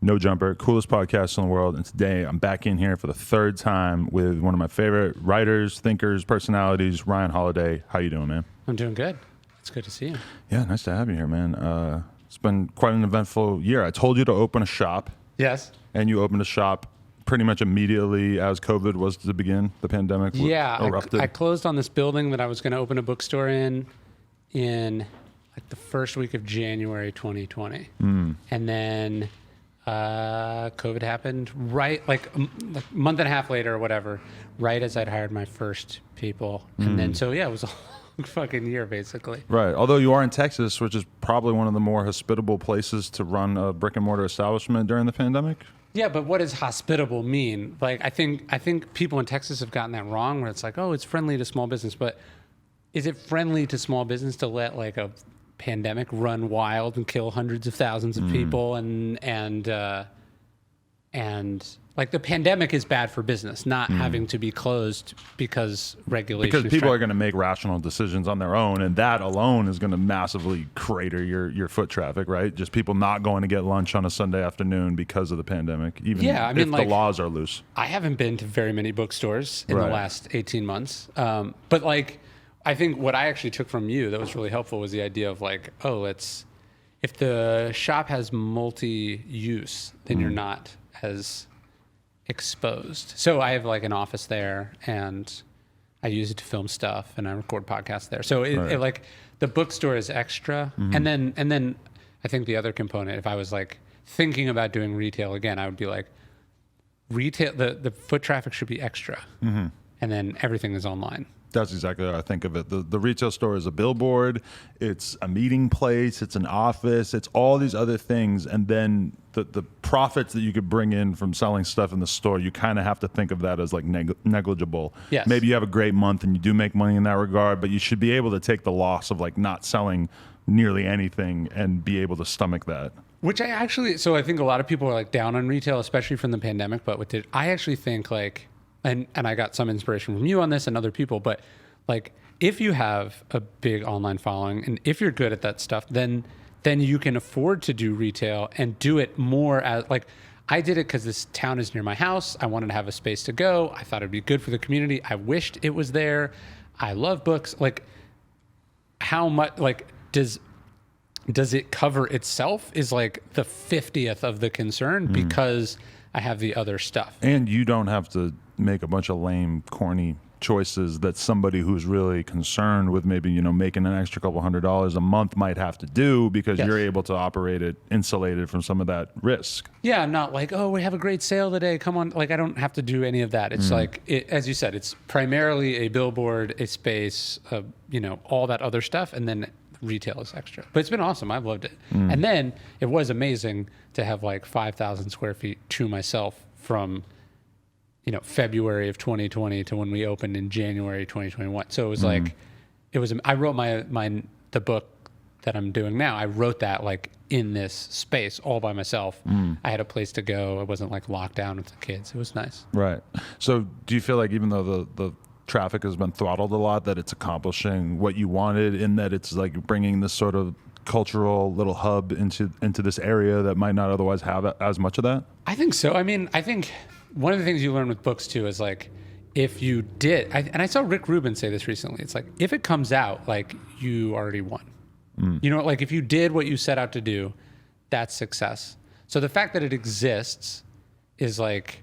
No Jumper, coolest podcast in the world. And today I'm back in here for the third time with one of my favorite writers, thinkers, personalities, Ryan Holiday. How you doing, man? I'm doing good. It's good to see you. Yeah, nice to have you here, man. It's been quite an eventful year. I told you to open a shop. Yes. And you opened a shop pretty much immediately as COVID was to begin, the pandemic erupted. I closed on this building that I was going to open a bookstore in like the first week of January 2020. And then COVID happened right like a month and a half later or whatever, right as I'd hired my first people. And then, so yeah, it was a long fucking year basically. Right. Although you are in Texas, which is probably one of the more hospitable places to run a brick and mortar establishment during the pandemic. Yeah, but what does hospitable mean? Like, I think people in Texas have gotten that wrong, where it's like, oh, it's friendly to small business, but is it friendly to small business to let like a pandemic run wild and kill hundreds of thousands of people and like the pandemic is bad for business, not having to be closed because regulation. Because people are going to make rational decisions on their own, and that alone is going to massively crater your foot traffic, right? Just people not going to get lunch on a Sunday afternoon because of the pandemic, even if the laws are loose. I haven't been to very many bookstores in the last 18 months. But like, I think what I actually took from you that was really helpful was the idea of like, oh, if the shop has multi-use, then you're not as exposed. So I have like an office there and I use it to film stuff and I record podcasts there. So it like the bookstore is extra. And then I think the other component, if I was like thinking about doing retail again, I would be like retail, the foot traffic should be extra. And then everything is online. That's exactly how I think of it. The retail store is a billboard, it's a meeting place, it's an office, it's all these other things. And then the profits that you could bring in from selling stuff in the store, you kind of have to think of that as like negligible. Yes. Maybe you have a great month and you do make money in that regard, but you should be able to take the loss of like not selling nearly anything and be able to stomach that. Which I think a lot of people are like down on retail, especially from the pandemic, but I actually think like, and I got some inspiration from you on this and other people, but like if you have a big online following and if you're good at that stuff, then you can afford to do retail and do it more as like I did it because this town is near my house. I wanted to have a space to go. I thought it'd be good for the community. I wished it was there. I love books. Like how much like does it cover itself is like the 50th of the concern because I have the other stuff. And you don't have to make a bunch of lame, corny choices that somebody who's really concerned with maybe, making an extra couple $100 a month might have to do because you're able to operate it insulated from some of that risk. Yeah, I'm not like, oh, we have a great sale today. Come on. Like, I don't have to do any of that. It's like, as you said, it's primarily a billboard, a space, all that other stuff. And then retail is extra. But it's been awesome. I've loved it. And then it was amazing to have like 5,000 square feet to myself from February of 2020 to when we opened in January 2021. So it was like, I wrote the book that I'm doing now. I wrote that like in this space all by myself. I had a place to go. I wasn't like locked down with the kids. It was nice. Right. So do you feel like even though the traffic has been throttled a lot, that it's accomplishing what you wanted in that it's like bringing this sort of cultural little hub into this area that might not otherwise have as much of that? I think so. I mean, I think one of the things you learn with books too is like, if you did, and I saw Rick Rubin say this recently, it's like, if it comes out, like you already won. Like if you did what you set out to do, that's success. So the fact that it exists is like,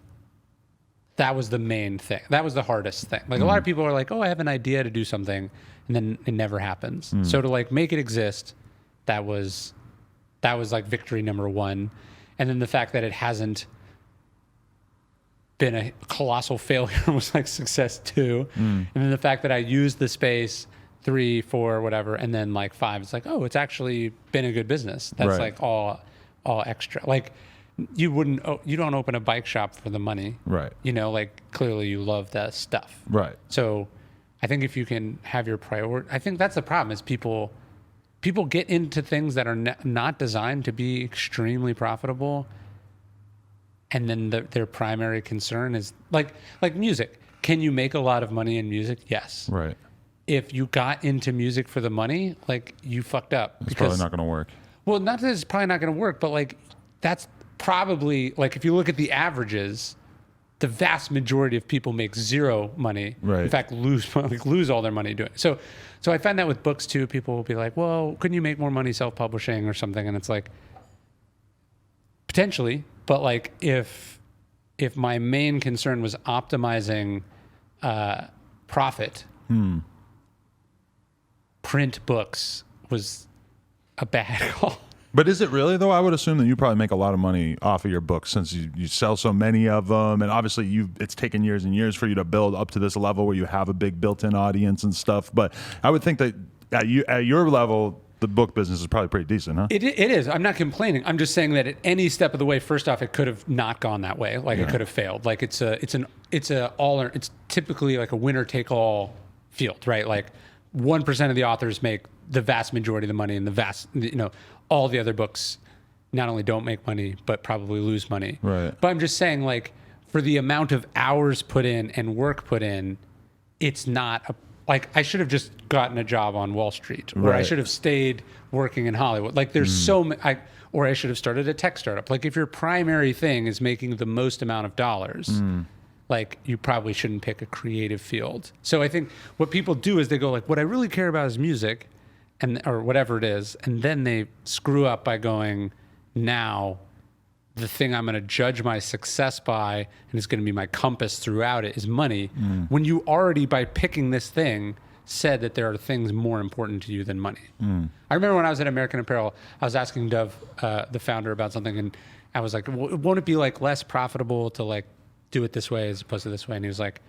that was the main thing. That was the hardest thing. Like a lot of people are like, oh, I have an idea to do something, and then it never happens. So to like make it exist, that was like victory number one. And then the fact that it hasn't been a colossal failure was like success 2. And then the fact that I used the space 3, 4, whatever, and then like 5, it's like, oh, it's actually been a good business. That's like all extra. Like you don't open a bike shop for the money. Right. Like clearly you love that stuff. Right. So I think if you can have your priority, I think that's the problem is people get into things that are not designed to be extremely profitable. And then their primary concern is like music. Can you make a lot of money in music? Yes. Right. If you got into music for the money, like you fucked up. It's probably not going to work. Well, not that it's probably not going to work, but like that's probably, like, if you look at the averages, the vast majority of people make zero money. Right. In fact, lose all their money doing it. So I find that with books too. People will be like, well, couldn't you make more money self-publishing or something? And it's like, potentially, but like if my main concern was optimizing profit, print books was a bad call. But is it really, though? I would assume that you probably make a lot of money off of your books since you sell so many of them. And obviously, it's taken years and years for you to build up to this level where you have a big built-in audience and stuff. But I would think that at your level, the book business is probably pretty decent, huh? It is. I'm not complaining. I'm just saying that at any step of the way, first off, it could have not gone that way. Like, it could have failed. Like, it's typically like a winner-take-all field, right? Like, 1% of the authors make the vast majority of the money, and all the other books not only don't make money, but probably lose money. Right. But I'm just saying, like, for the amount of hours put in and work put in, it's not like I should have just gotten a job on Wall Street, or I should have stayed working in Hollywood. Like, there's so many, or I should have started a tech startup. Like, if your primary thing is making the most amount of dollars, like, you probably shouldn't pick a creative field. So I think what people do is they go like, what I really care about is music, or whatever it is, and then they screw up by going, now the thing I'm going to judge my success by, and is going to be my compass throughout it, is money. When you already, by picking this thing, said that there are things more important to you than money. I remember when I was at American Apparel, I was asking Dove, the founder, about something, and I was like, won't it be like less profitable to like do it this way as opposed to this way? And he's like,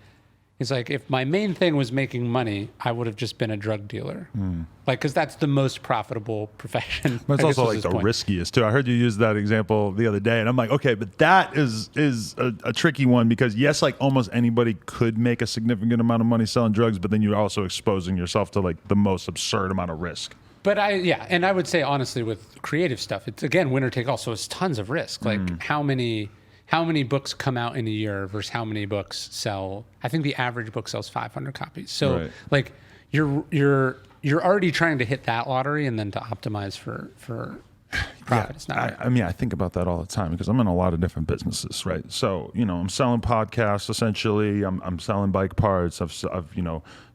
if my main thing was making money, I would have just been a drug dealer. Like, because that's the most profitable profession. But it's also like the riskiest too. I heard you use that example the other day, and I'm like, okay, but that is a tricky one, because yes, like almost anybody could make a significant amount of money selling drugs, but then you're also exposing yourself to like the most absurd amount of risk. But and I would say honestly, with creative stuff, it's again winner take all. So it's tons of risk. Like how many books come out in a year versus how many books sell? I think the average book sells 500 copies. So like you're already trying to hit that lottery, and then to optimize for profit. It's not right. I mean, I think about that all the time because I'm in a lot of different businesses, right? So, I'm selling podcasts, essentially. I'm selling bike parts. I've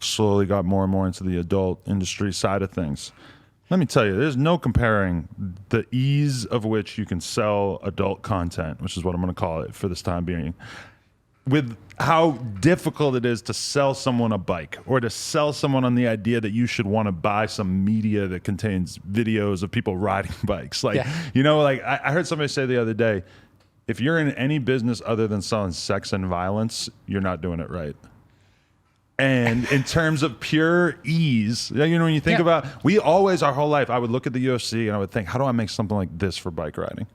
slowly got more and more into the adult industry side of things. Let me tell you, there's no comparing the ease of which you can sell adult content, which is what I'm going to call it for this time being, with how difficult it is to sell someone a bike, or to sell someone on the idea that you should want to buy some media that contains videos of people riding bikes. Like, I heard somebody say the other day, if you're in any business other than selling sex and violence, you're not doing it right. And in terms of pure ease, when you think about, we always, our whole life, I would look at the UFC and I would think, how do I make something like this for bike riding?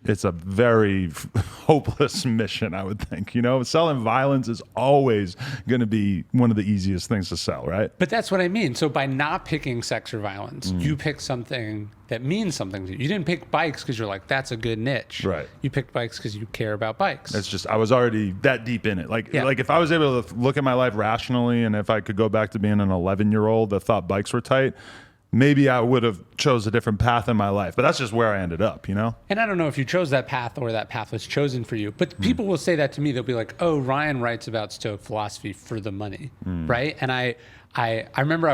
It's a very hopeless mission, I would think. Selling violence is always going to be one of the easiest things to sell, right? But that's what I mean. So by not picking sex or violence, you pick something that means something to you. You didn't pick bikes because you're like, that's a good niche. Right. You picked bikes because you care about bikes. It's just, I was already that deep in it. Like if I was able to look at my life rationally, and if I could go back to being an 11-year-old that thought bikes were tight, maybe I would have chose a different path in my life, but that's just where I ended up, And I don't know if you chose that path or that path was chosen for you, but people will say that to me. They'll be like, oh, Ryan writes about Stoic philosophy for the money, right? And I remember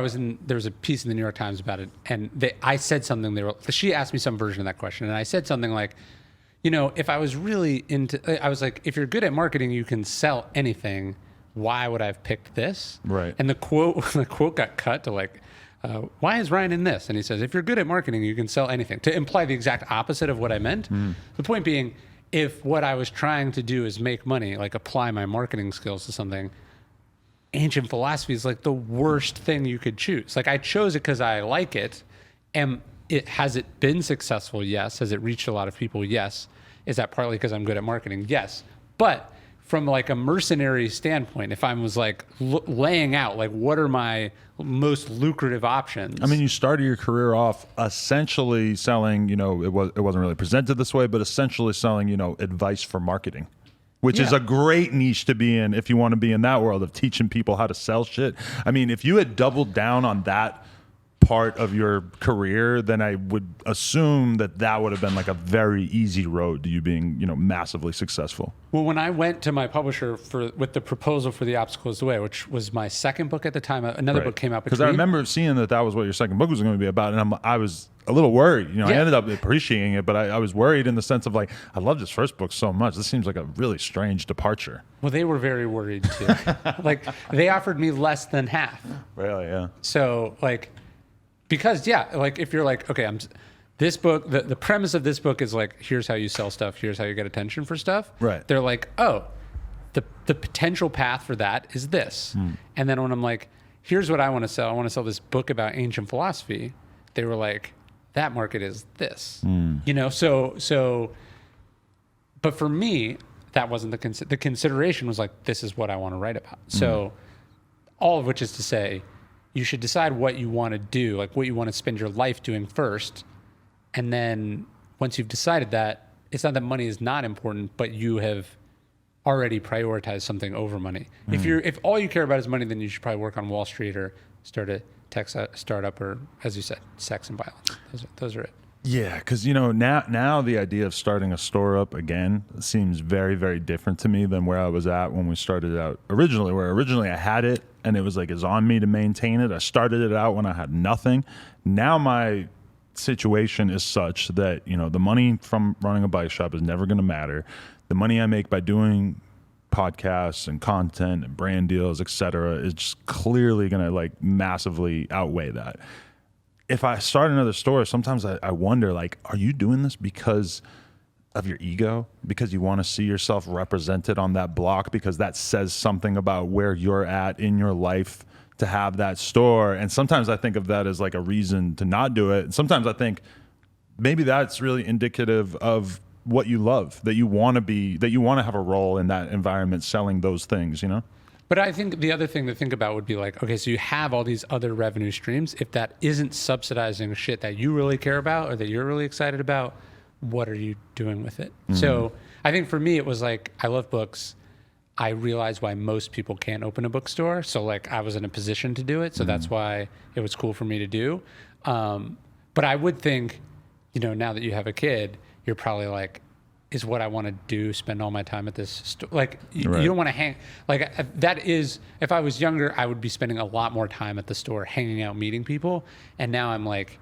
there was a piece in the New York Times about it, and I said something, she asked me some version of that question, and I said something like, if I was really I was like, if you're good at marketing, you can sell anything. Why would I have picked this? Right. And the quote got cut to like, why is Ryan in this? And he says, if you're good at marketing, you can sell anything, to imply the exact opposite of what I meant. The point being, if what I was trying to do is make money, like apply my marketing skills to something, ancient philosophy is like the worst thing you could choose. Like, I chose it because I like it. And has it been successful? Yes. Has it reached a lot of people? Yes. Is that partly because I'm good at marketing? Yes. But from like a mercenary standpoint, if I was like laying out, like, what are my most lucrative options? I mean, you started your career off essentially selling, it wasn't really presented this way, but essentially selling, advice for marketing, which is a great niche to be in if you want to be in that world of teaching people how to sell shit. I mean, if you had doubled down on that part of your career, then I would assume that would have been like a very easy road to you being, massively successful. Well, when I went to my publisher with the proposal for The Obstacle is the Way, which was my second book at the time, another book came out between. Because I remember seeing that was what your second book was going to be about, and I was a little worried. I ended up appreciating it, but I was worried in the sense of like, I love this first book so much. This seems like a really strange departure. Well, they were very worried too. Like, they offered me less than half. Really, yeah. So because if you're like, okay, this book, the premise of this book is like, here's how you sell stuff, here's how you get attention for stuff. Right. They're like, oh, the potential path for that is this. And then when I'm like, here's what I want to sell. I want to sell this book about ancient philosophy. They were like, that market is this. So but for me, that wasn't the consideration was like, this is what I want to write about. So all of which is to say, you should decide what you want to do, like what you want to spend your life doing first. And then once you've decided that, it's not that money is not important, but you have already prioritized something over money. If all you care about is money, then you should probably work on Wall Street or start a tech startup or, as you said, sex and violence. Those are it. Yeah, because now the idea of starting a store up again seems very, very different to me than where I was at when we started out originally. Where originally I had it and it was like it's on me to maintain it. I started it out when I had nothing. Now my situation is such that the money from running a bike shop is never going to matter. The money I make by doing podcasts and content and brand deals, etc., is just clearly going to like massively outweigh that. If I start another store, sometimes I wonder, like, are you doing this because of your ego? Because you want to see yourself represented on that block? Because that says something about where you're at in your life to have that store? And sometimes I think of that as like a reason to not do it. And sometimes I think maybe that's really indicative of what you love, that you want to have a role in that environment selling those things, But I think the other thing to think about would be like, okay, so you have all these other revenue streams. If that isn't subsidizing shit that you really care about or that you're really excited about, what are you doing with it? So I think for me, it was like, I love books. I realized why most people can't open a bookstore. So like I was in a position to do it. So that's why it was cool for me to do. But I would think, now that you have a kid, you're probably like, is what I want to do, spend all my time at this store. Like you don't want to hang, like that is, if I was younger, I would be spending a lot more time at the store, hanging out, meeting people. And now I'm like,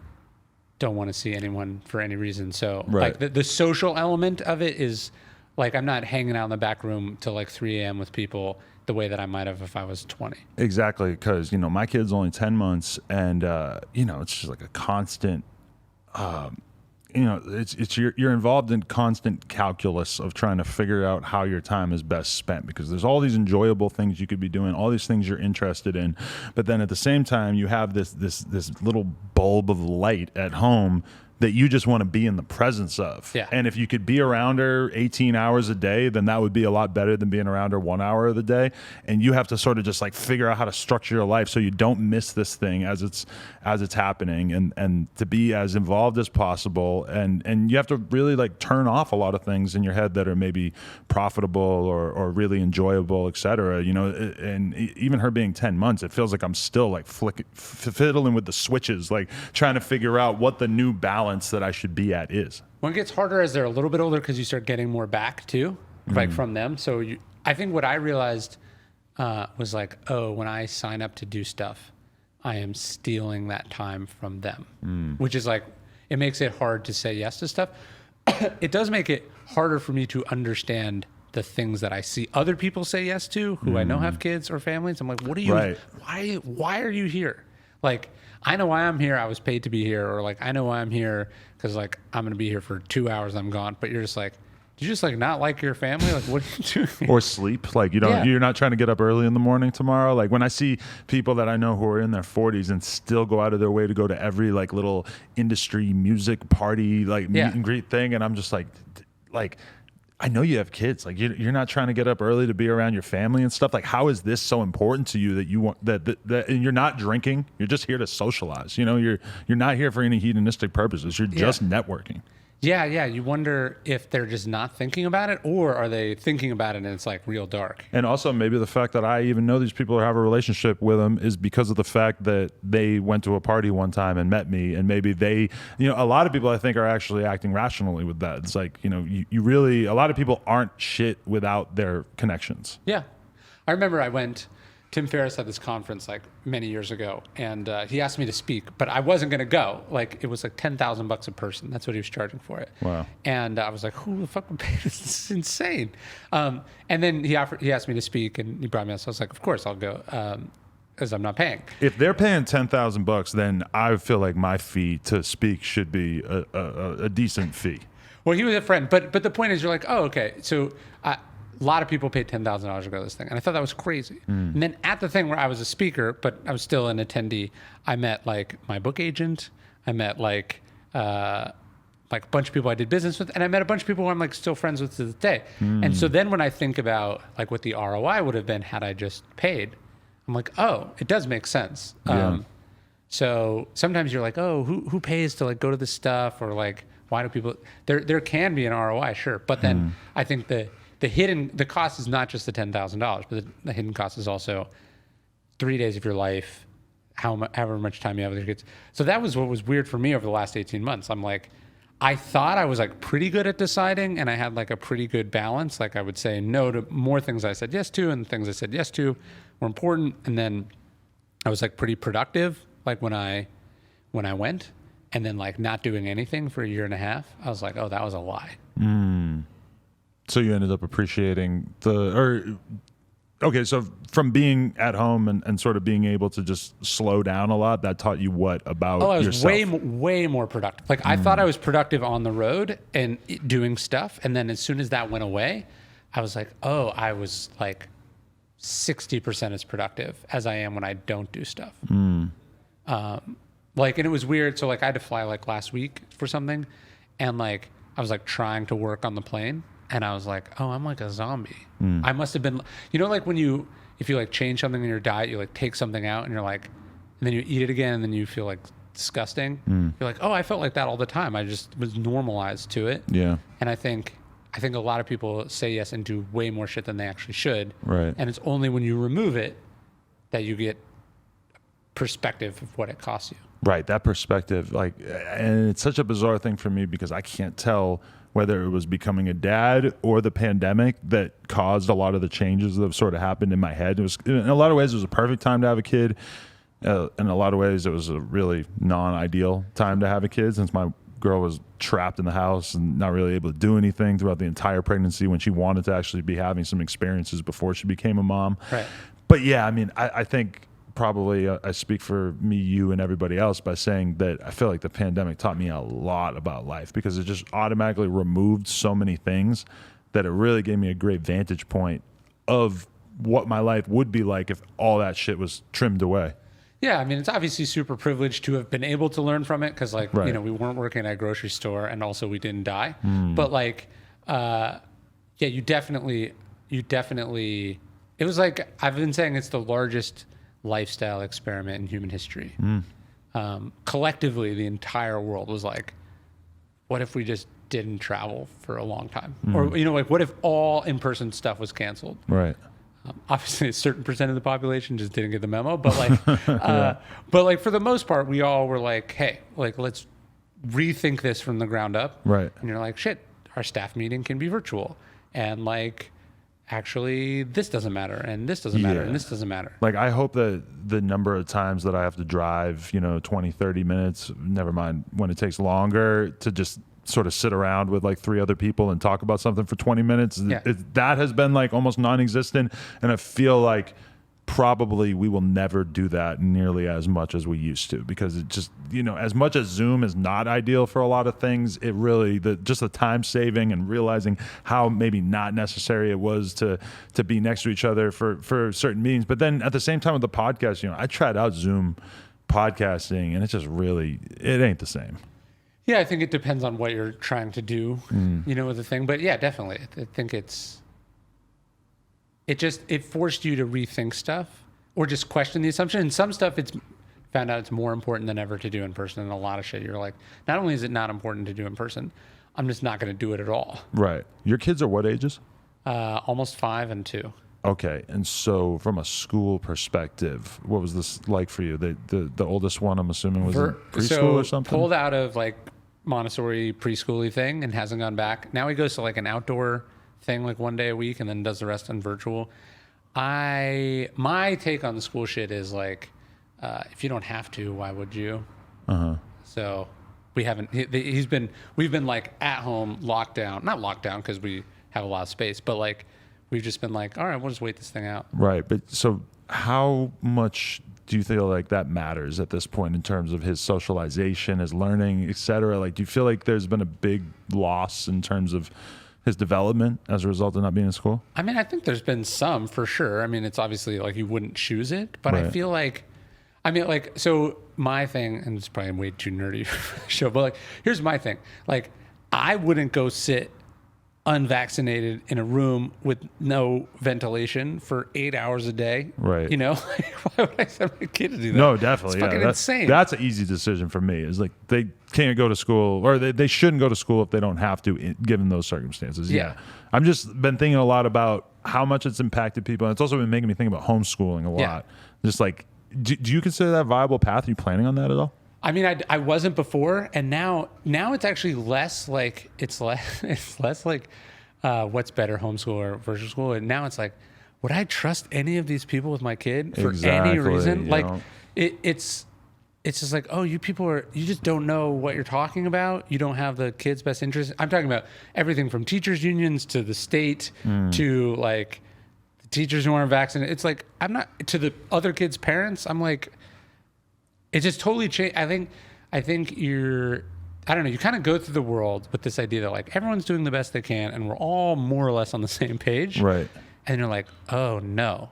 don't want to see anyone for any reason. So like the social element of it is like, I'm not hanging out in the back room till like 3 a.m. with people the way that I might have if I was 20. Exactly. Because, my kid's only 10 months and, it's just like a constant, you're involved in constant calculus of trying to figure out how your time is best spent, because there's all these enjoyable things you could be doing, all these things you're interested in, but then at the same time you have this little bulb of light at home that you just want to be in the presence of. Yeah. And if you could be around her 18 hours a day, then that would be a lot better than being around her 1 hour of the day. And you have to sort of just like figure out how to structure your life so you don't miss this thing as it's happening, and to be as involved as possible. And you have to really like turn off a lot of things in your head that are maybe profitable or really enjoyable, et cetera. And even her being 10 months, it feels like I'm still like fiddling with the switches, like trying to figure out what the new balance that I should be at is. When it gets harder as they're a little bit older, because you start getting more back too, like from them. So I think what I realized was like, oh, when I sign up to do stuff, I am stealing that time from them, which is like, it makes it hard to say yes to stuff. It does make it harder for me to understand the things that I see other people say yes to, who I know have kids or families. I'm like, what are you, why are you here? Like, I know why I'm here. I was paid to be here. Or like, I know why I'm here because like, I'm going to be here for 2 hours. I'm gone. But you're just like, do you just like not like your family? Like, what are you doing? Or sleep. Like, you're not trying to get up early in the morning tomorrow. Like when I see people that I know who are in their 40s and still go out of their way to go to every like little industry music party, like meet and greet thing. And I'm just like, I know you have kids. Like you're not trying to get up early to be around your family and stuff. Like, how is this so important to you that you want that and you're not drinking? You're just here to socialize. You're not here for any hedonistic purposes. You're just networking. Yeah, yeah. You wonder if they're just not thinking about it, or are they thinking about it and it's like real dark? And also maybe the fact that I even know these people or have a relationship with them is because of the fact that they went to a party one time and met me, and maybe they, a lot of people I think are actually acting rationally with that. It's like, you really, a lot of people aren't shit without their connections. Yeah. I remember Tim Ferriss had this conference like many years ago, and he asked me to speak, but I wasn't going to go. Like, it was like $10,000 a person. That's what he was charging for it. Wow. And I was like, who the fuck would pay this? This is insane. And then he asked me to speak, and he brought me out. So I was like, of course I'll go, because I'm not paying. If they're paying $10,000, then I feel like my fee to speak should be a decent fee. Well, he was a friend, but the point is, you're like, oh, okay. So a lot of people paid $10,000 to go to this thing, and I thought that was crazy. And then at the thing where I was a speaker, but I was still an attendee, I met like my book agent. I met like a bunch of people I did business with, and I met a bunch of people who I'm like still friends with to this day. And so then when I think about like what the ROI would have been had I just paid, I'm like, oh, it does make sense. Yeah. So sometimes you're like, oh, who pays to like go to this stuff, or like why do people? There can be an ROI, sure, but then I think the cost is not just the $10,000, but the hidden cost is also 3 days of your life, however much time you have with your kids. So that was what was weird for me over the last 18 months. I'm like, I thought I was like pretty good at deciding, and I had like a pretty good balance. Like I would say no to more things I said yes to, and things I said yes to were important. And then I was like pretty productive, like when I went, and then like not doing anything for a year and a half. I was like, oh, that was a lie. So you ended up appreciating so from being at home and sort of being able to just slow down a lot, that taught you what about yourself? I was way more productive. Like I thought I was productive on the road and doing stuff. And then as soon as that went away, I was like, oh, I was like 60% as productive as I am when I don't do stuff. And it was weird. So like I had to fly like last week for something, and like I was like trying to work on the plane. And I was like, oh, I'm like a zombie. I must have been, like if you like change something in your diet, you like take something out and you're like, and then you eat it again and then you feel like disgusting. You're like, oh, I felt like that all the time. I just was normalized to it. Yeah. And I think a lot of people say yes and do way more shit than they actually should. Right. And it's only when you remove it that you get perspective of what it costs you. Right. That perspective, and it's such a bizarre thing for me because I can't tell whether it was becoming a dad or the pandemic that caused a lot of the changes that have sort of happened in my head. It was, in a lot of ways, it was a perfect time to have a kid. In a lot of ways, it was a really non-ideal time to have a kid, since my girl was trapped in the house and not really able to do anything throughout the entire pregnancy, when she wanted to actually be having some experiences before she became a mom. Right. But yeah, I mean, I think probably I speak for me, you, and everybody else by saying that I feel like the pandemic taught me a lot about life, because it just automatically removed so many things that it really gave me a great vantage point of what my life would be like if all that shit was trimmed away. Yeah, I mean, it's obviously super privileged to have been able to learn from it, because we weren't working at a grocery store, and also we didn't die. But you definitely, it was like, I've been saying it's the largest lifestyle experiment in human history. Collectively, the entire world was like, what if we just didn't travel for a long time? Or, what if all in-person stuff was canceled? Right. Obviously, a certain percent of the population just didn't get the memo, but for the most part, we all were like, hey, let's rethink this from the ground up. Right. And you're like, shit, our staff meeting can be virtual. And actually, this doesn't matter, and this doesn't matter, and this doesn't matter. I hope that the number of times that I have to drive, 20, 30 minutes, never mind when it takes longer, to just sort of sit around with 3 other people and talk about something for 20 minutes, that has been almost non-existent. And I feel like probably we will never do that nearly as much as we used to, because it just, as much as Zoom is not ideal for a lot of things, it really, just the time saving and realizing how maybe not necessary it was to be next to each other for certain meetings. But then at the same time with the podcast, I tried out Zoom podcasting, and it's just really, it ain't the same. Yeah, I think it depends on what you're trying to do, with the thing. But yeah, definitely. I think it forced you to rethink stuff, or just question the assumption. And some stuff it's found out it's more important than ever to do in person. And a lot of shit, you're like, not only is it not important to do in person, I'm just not going to do it at all. Right. Your kids are what ages? Almost 5 and 2. Okay. And so from a school perspective, what was this like for you? The oldest one, I'm assuming, was in preschool or something? Pulled out of like Montessori preschool-y thing and hasn't gone back. Now he goes to like an outdoor thing like one day a week and then does the rest on virtual. My take on the school shit is like, if you don't have to, why would you? So we haven't, we've been like at home not locked down because we have a lot of space, but like we've just been like, all right, we'll just wait this thing out. Right. But so how much do you feel like that matters at this point in terms of his socialization, his learning, et cetera? Like, do you feel like there's been a big loss in terms of his development as a result of not being in school? I mean, I think there's been some for sure. I mean, it's obviously like you wouldn't choose it, but Right. I feel like, so my thing, and it's probably way too nerdy for the show, but like, here's my thing. Like, I wouldn't go sit unvaccinated in a room with no ventilation for 8 hours a day. Right. You know, like, why would I send my kid to do that? No, definitely. It's fucking insane. That's an easy decision for me. Is like they can't go to school, or they shouldn't go to school if they don't have to, given those circumstances. Yeah. I'm just been thinking a lot about how much it's impacted people. And it's also been making me think about homeschooling a lot. Yeah. Just like, do you consider that a viable path? Are you planning on that at all? I mean, I wasn't before, and now it's actually less like it's less like what's better, homeschool or virtual school, and now it's like, would I trust any of these people with my kid for any reason? Like, it's just like, oh, you just don't know what you're talking about. You don't have the kid's best interest. I'm talking about everything from teachers unions to the state to like the teachers who aren't vaccinated. It's like, I'm not, to the other kids' parents, I'm like, it just totally changed. I think I don't know, you kind of go through the world with this idea that like everyone's doing the best they can and we're all more or less on the same page. Right. And you're like, oh no,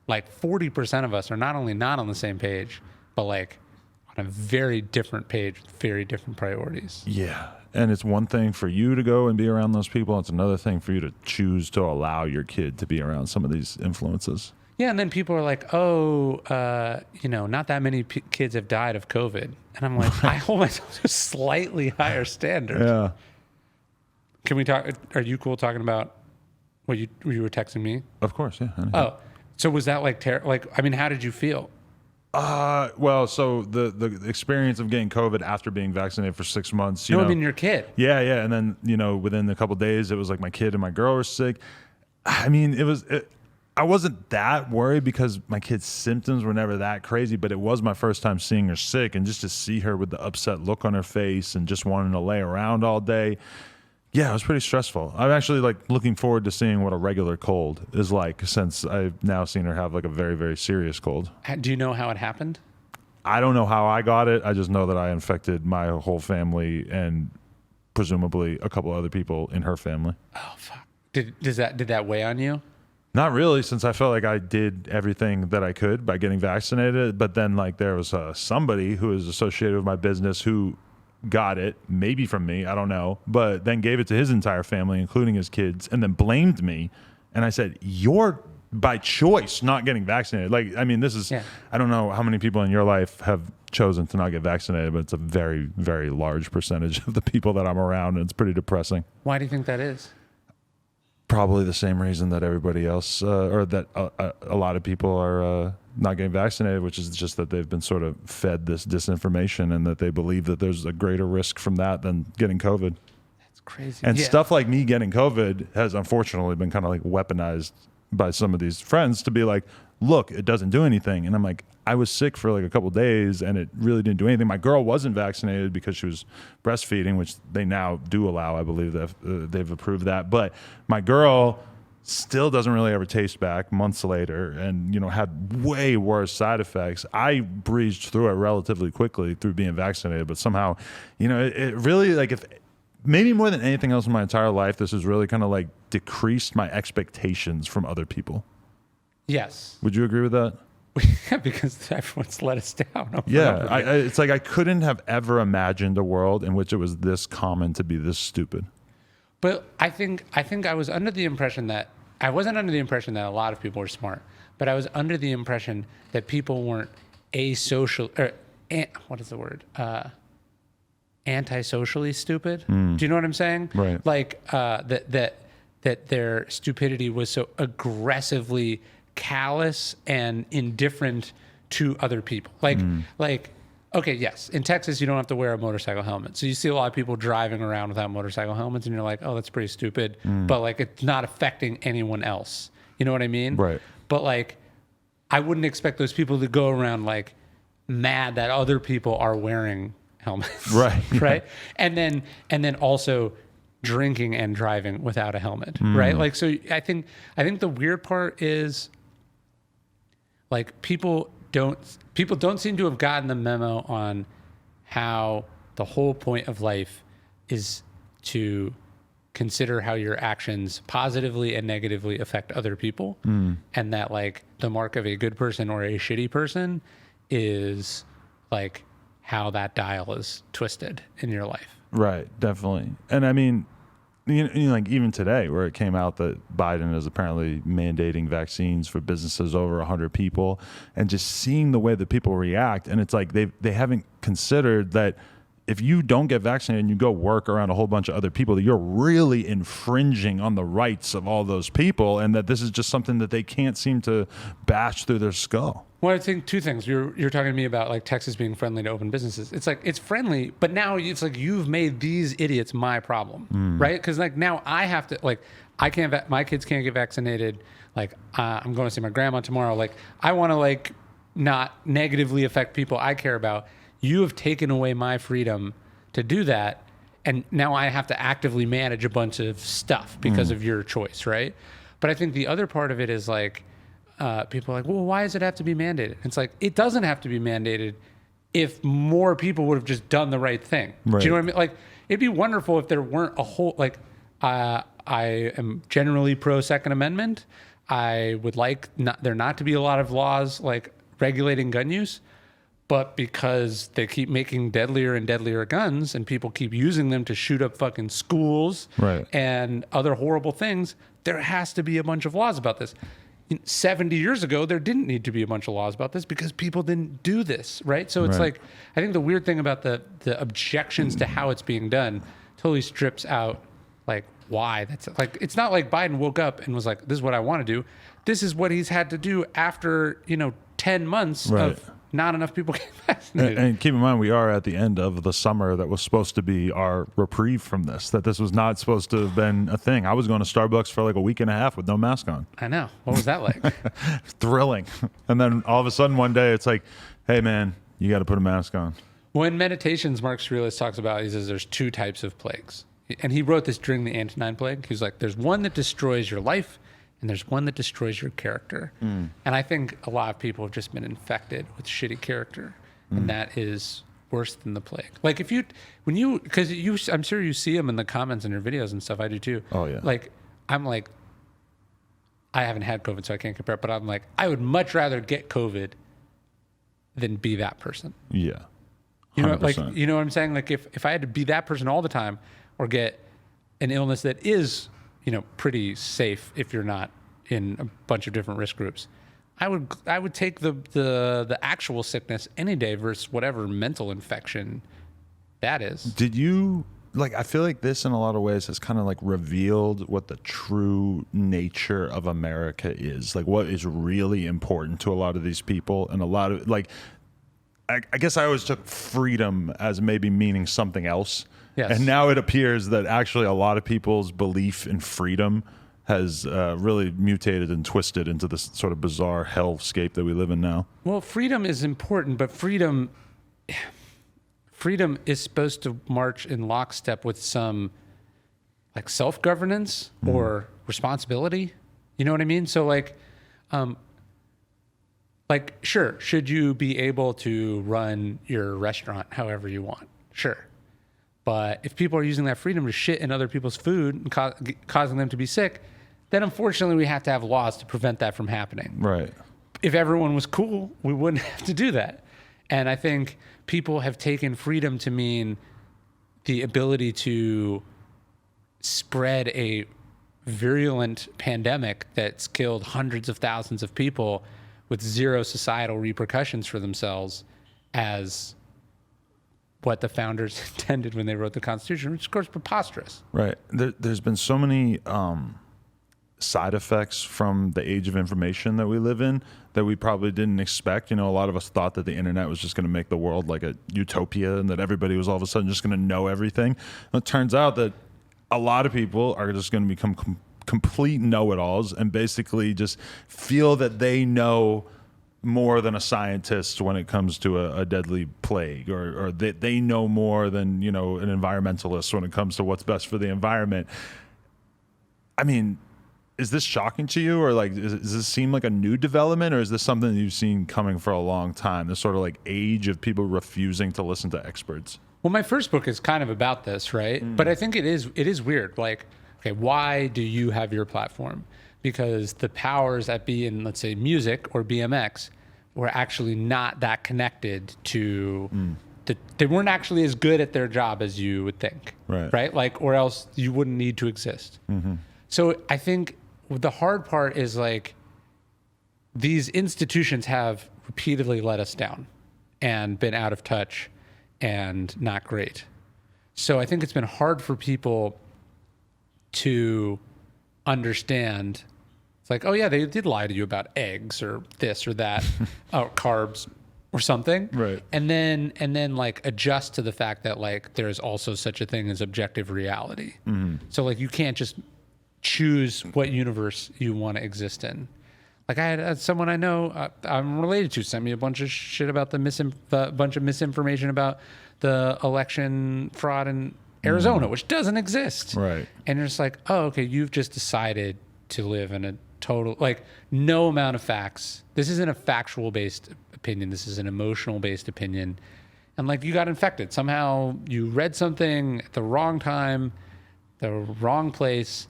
like 40% of us are not only not on the same page, but like on a very different page with very different priorities. Yeah. And it's one thing for you to go and be around those people. It's another thing for you to choose to allow your kid to be around some of these influences. Yeah, and then people are like, oh, not that many kids have died of COVID. And I'm like, I hold myself to a slightly higher standard. Yeah. Can we talk? Are you cool talking about what you were texting me? Of course, yeah. Oh, so was that like, I mean, how did you feel? Well, so the experience of getting COVID after being vaccinated for 6 months. I mean, your kid. Yeah. And then, within a couple of days, it was like my kid and my girl were sick. I mean, I wasn't that worried because my kid's symptoms were never that crazy, but it was my first time seeing her sick, and just to see her with the upset look on her face and just wanting to lay around all day. Yeah, it was pretty stressful. I'm actually like looking forward to seeing what a regular cold is like, since I've now seen her have like a very, very serious cold. Do you know how it happened? I don't know how I got it. I just know that I infected my whole family and presumably a couple other people in her family. Oh, fuck. Did that weigh on you? Not really, since I felt like I did everything that I could by getting vaccinated. But then like there was somebody who is associated with my business who got it, maybe from me, I don't know, but then gave it to his entire family, including his kids, and then blamed me. And I said, you're by choice not getting vaccinated. Like, I mean, this is, I don't know how many people in your life have chosen to not get vaccinated, but it's a very, very large percentage of the people that I'm around, and it's pretty depressing. Why do you think that is? Probably the same reason that everybody else, or that a lot of people are not getting vaccinated, which is just that they've been sort of fed this disinformation and that they believe that there's a greater risk from that than getting COVID. That's crazy. And stuff like me getting COVID has unfortunately been kind of like weaponized by some of these friends to be like, look, it doesn't do anything. And I'm like, I was sick for like a couple of days and it really didn't do anything. My girl wasn't vaccinated because she was breastfeeding, which they now do allow. I believe that they've approved that. But my girl still doesn't really ever taste back months later and, had way worse side effects. I breezed through it relatively quickly through being vaccinated, but somehow, it really, like, if maybe more than anything else in my entire life, this has really kind of like decreased my expectations from other people. Yes. Would you agree with that? Yeah, because everyone's let us down. Yeah, it's like I couldn't have ever imagined a world in which it was this common to be this stupid. But I think I was under the impression that I wasn't under the impression that a lot of people were smart, but I was under the impression that people weren't asocial, or what is the word? antisocially stupid. Do you know what I'm saying? Right. Like that their stupidity was so aggressively callous and indifferent to other people. Like, okay, yes, in Texas you don't have to wear a motorcycle helmet, so you see a lot of people driving around without motorcycle helmets, and you're like, oh, that's pretty stupid. But like, it's not affecting anyone else. You know what I mean? Right. But like, I wouldn't expect those people to go around like mad that other people are wearing helmets. Right. Right. And then also drinking and driving without a helmet. Right. Like, so I think the weird part is like people don't seem to have gotten the memo on how the whole point of life is to consider how your actions positively and negatively affect other people. And that like the mark of a good person or a shitty person is like how that dial is twisted in your life. Right, definitely. And I mean, you know, like even today where it came out that Biden is apparently mandating vaccines for businesses over 100 people, and just seeing the way that people react, and it's like they haven't considered that if you don't get vaccinated and you go work around a whole bunch of other people, that you're really infringing on the rights of all those people, and that this is just something that they can't seem to bash through their skull. Well, I think two things. You're talking to me about like Texas being friendly to open businesses. It's like, it's friendly, but now it's like you've made these idiots my problem, right? Because like now I have to, like, I can't, my kids can't get vaccinated. Like I'm going to see my grandma tomorrow. Like I want to like not negatively affect people I care about. You have taken away my freedom to do that. And now I have to actively manage a bunch of stuff because of your choice, right? But I think the other part of it is like, people are like, well, why does it have to be mandated? It's like, it doesn't have to be mandated if more people would have just done the right thing. Right. Do you know what I mean? Like, it'd be wonderful if there weren't a whole, like, I am generally pro Second Amendment. I would like there not to be a lot of laws like regulating gun use. But because they keep making deadlier and deadlier guns and people keep using them to shoot up fucking schools and other horrible things, there has to be a bunch of laws about this. 70 years ago, there didn't need to be a bunch of laws about this because people didn't do this, right? So it's like, I think the weird thing about the objections to how it's being done totally strips out like why. That's like, it's not like Biden woke up and was like, this is what I want to do. This is what he's had to do after, 10 months of not enough people getting vaccinated. And keep in mind, we are at the end of the summer that was supposed to be our reprieve from this, that this was not supposed to have been a thing. I was going to Starbucks for like a week and a half with no mask on. I know. What was that like? Thrilling. And then all of a sudden one day it's like, hey man, you got to put a mask on. When Meditations, Mark Aurelius talks about, he says there's two types of plagues. And he wrote this during the Antonine Plague. He was like, there's one that destroys your life and there's one that destroys your character. And I think a lot of people have just been infected with shitty character. And that is worse than the plague. Like because I'm sure you see them in the comments in your videos and stuff. I do too. Oh yeah. Like, I'm like, I haven't had COVID, so I can't compare, but I'm like, I would much rather get COVID than be that person. Yeah. 100%. You know, like, you know what I'm saying? Like if I had to be that person all the time or get an illness that is, pretty safe if you're not in a bunch of different risk groups, I would take the actual sickness any day versus whatever mental infection that is. Did you I feel like this in a lot of ways has kind of like revealed what the true nature of America is, like what is really important to a lot of these people, and a lot of I guess I always took freedom as maybe meaning something else. Yes. And now it appears that actually a lot of people's belief in freedom has really mutated and twisted into this sort of bizarre hellscape that we live in now. Well, freedom is important, but freedom is supposed to march in lockstep with some like self-governance or responsibility. You know what I mean? So sure, should you be able to run your restaurant however you want? Sure. But if people are using that freedom to shit in other people's food and causing them to be sick, then unfortunately we have to have laws to prevent that from happening. Right. If everyone was cool, we wouldn't have to do that. And I think people have taken freedom to mean the ability to spread a virulent pandemic that's killed hundreds of thousands of people with zero societal repercussions for themselves as what the founders intended when they wrote the Constitution, which is, of course, preposterous. Right. There's been so many side effects from the age of information that we live in that we probably didn't expect. A lot of us thought that the internet was just going to make the world like a utopia and that everybody was all of a sudden just going to know everything. And it turns out that a lot of people are just going to become complete know-it-alls and basically just feel that they know more than a scientist when it comes to a deadly plague, or they know more than an environmentalist when it comes to what's best for the environment. I mean, is this shocking to you, or like does this seem like a new development, or is this something that you've seen coming for a long time, this sort of like age of people refusing to listen to experts? Well, my first book is kind of about this, right? But I think it is weird. Like, okay, why do you have your platform? Because the powers that be in, let's say, music or BMX were actually not that connected to they weren't actually as good at their job as you would think, right? Like, or else you wouldn't need to exist. So I think the hard part is like these institutions have repeatedly let us down and been out of touch and not great. So I think it's been hard for people to understand. It's like, oh yeah, they did lie to you about eggs or this or that, or carbs or something. Right. And then like adjust to the fact that like there's also such a thing as objective reality. So like you can't just choose what universe you want to exist in. Like I had someone I know I'm related to sent me a bunch of shit about the bunch of misinformation about the election fraud in Arizona, which doesn't exist. Right. And you're just like, oh, okay, you've just decided to live in a total, like, no amount of facts. This isn't a factual based opinion. This is an emotional based opinion. And like you got infected. Somehow you read something at the wrong time, the wrong place,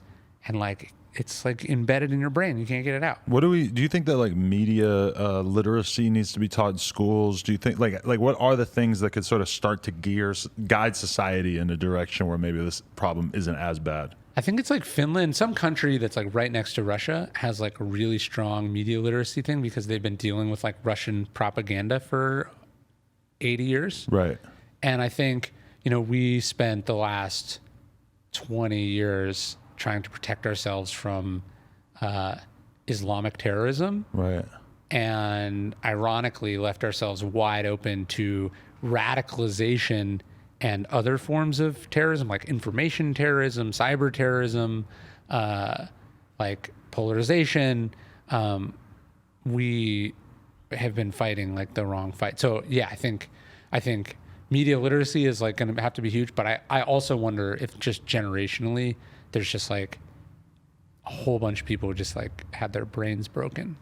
and like it's like embedded in your brain. You can't get it out. Do you think that like media literacy needs to be taught in schools? Do you think like what are the things that could sort of start to guide society in a direction where maybe this problem isn't as bad? I think it's like Finland, some country that's like right next to Russia has like a really strong media literacy thing because they've been dealing with like Russian propaganda for 80 years. Right. And I think, we spent the last 20 years trying to protect ourselves from Islamic terrorism. Right. And ironically left ourselves wide open to radicalization and other forms of terrorism, like information terrorism, cyber terrorism, like polarization. We have been fighting like the wrong fight. So yeah, I think media literacy is like going to have to be huge. But I also wonder if just generationally, there's just like a whole bunch of people who just like had their brains broken.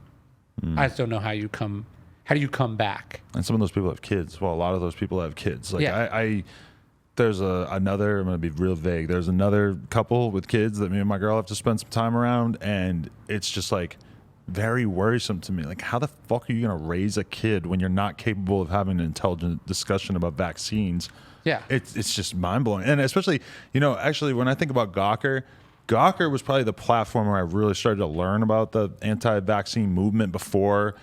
I just don't know how do you come back? And some of those people have kids. Well, a lot of those people have kids. Like Yeah. There's another, I'm going to be real vague. There's another couple with kids that me and my girl have to spend some time around. And it's just like very worrisome to me. Like, how the fuck are you going to raise a kid when you're not capable of having an intelligent discussion about vaccines? Yeah. It's just mind blowing. And especially, actually when I think about Gawker was probably the platform where I really started to learn about the anti-vaccine movement before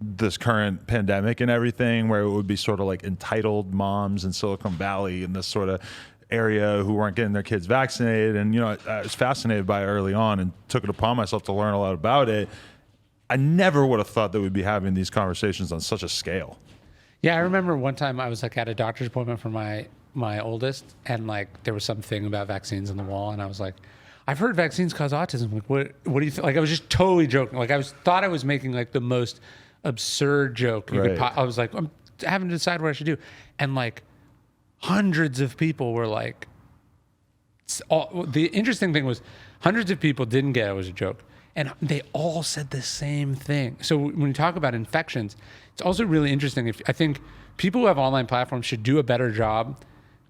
this current pandemic and everything, where it would be sort of like entitled moms in Silicon Valley in this sort of area who weren't getting their kids vaccinated. And, I was fascinated by it early on and took it upon myself to learn a lot about it. I never would have thought that we'd be having these conversations on such a scale. Yeah, I remember one time I was like at a doctor's appointment for my oldest, and like there was something about vaccines on the wall, and I was like, I've heard vaccines cause autism. Like, what do you think? Like, I was just totally joking. Like, thought I was making like the most absurd joke. I was like, I'm having to decide what I should do, and like hundreds of people were like, the interesting thing was hundreds of people didn't get it was a joke. And they all said the same thing. So when you talk about infections, it's also really interesting. I think people who have online platforms should do a better job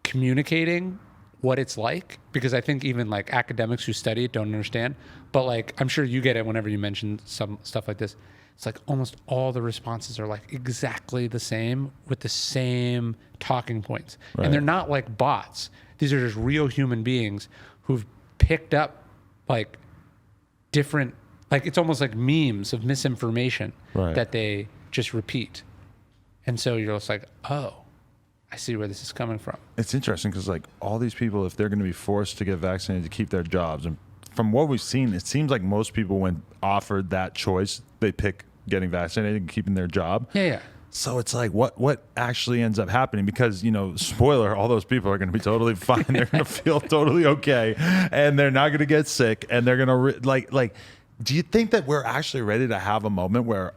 communicating what it's like, because I think even like academics who study it don't understand. But like, I'm sure you get it whenever you mention some stuff like this. It's like almost all the responses are like exactly the same with the same talking points. Right. And they're not like bots. These are just real human beings who've picked up like different, like it's almost like memes of misinformation that they just repeat. And so you're just like, oh, I see where this is coming from. It's interesting because like all these people, if they're going to be forced to get vaccinated to keep their jobs, and from what we've seen, it seems like most people, when offered that choice, they pick getting vaccinated and keeping their job. Yeah. So it's like, what actually ends up happening? Because, spoiler, all those people are going to be totally fine. They're going to feel totally okay, and they're not going to get sick, and they're going to like. Do you think that we're actually ready to have a moment where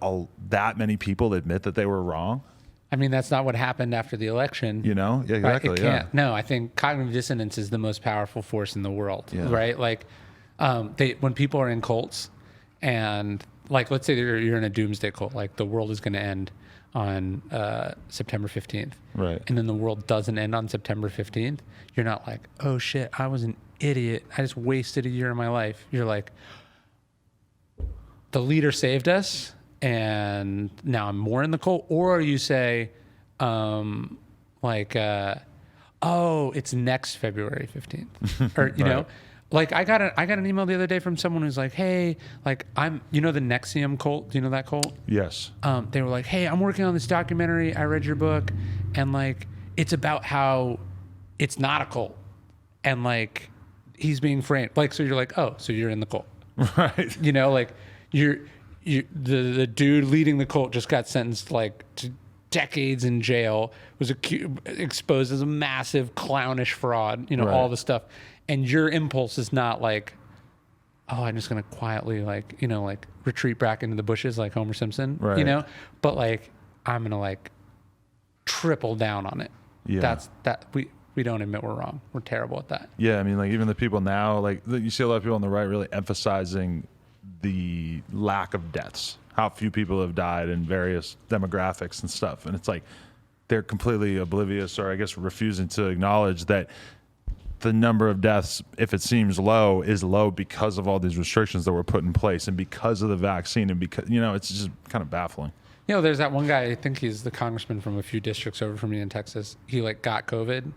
that many people admit that they were wrong? I mean, that's not what happened after the election. Yeah, exactly. Right? It can't. No, I think cognitive dissonance is the most powerful force in the world, right? Like, when people are in cults, and like, let's say you're in a doomsday cult, like the world is going to end on September 15th, right? And then the world doesn't end on September 15th. You're not like, oh shit, I was an idiot. I just wasted a year of my life. You're like, the leader saved us, and now I'm more in the cult. Or you say, oh, it's next February 15th, or you know, like I got an email the other day from someone who's like, hey, like the Nxivm cult. Do you know that cult? Yes. They were like, hey, I'm working on this documentary. I read your book, and like it's about how it's not a cult, and like he's being framed. Like, so you're like, oh, so you're in the cult, right? Like. The dude leading the cult just got sentenced like to decades in jail, was exposed as a massive clownish fraud, all the stuff. And your impulse is not like, oh, I'm just going to quietly like retreat back into the bushes like Homer Simpson, but like, I'm going to like triple down on it. Yeah. We don't admit we're wrong. We're terrible at that. Yeah. I mean, like even the people now, like you see a lot of people on the right really emphasizing the lack of deaths, how few people have died in various demographics and stuff. And it's like they're completely oblivious, or I guess refusing to acknowledge that the number of deaths, if it seems low, is low because of all these restrictions that were put in place and because of the vaccine, and because, it's just kind of baffling. There's that one guy, I think he's the congressman from a few districts over from me in Texas. He like got COVID,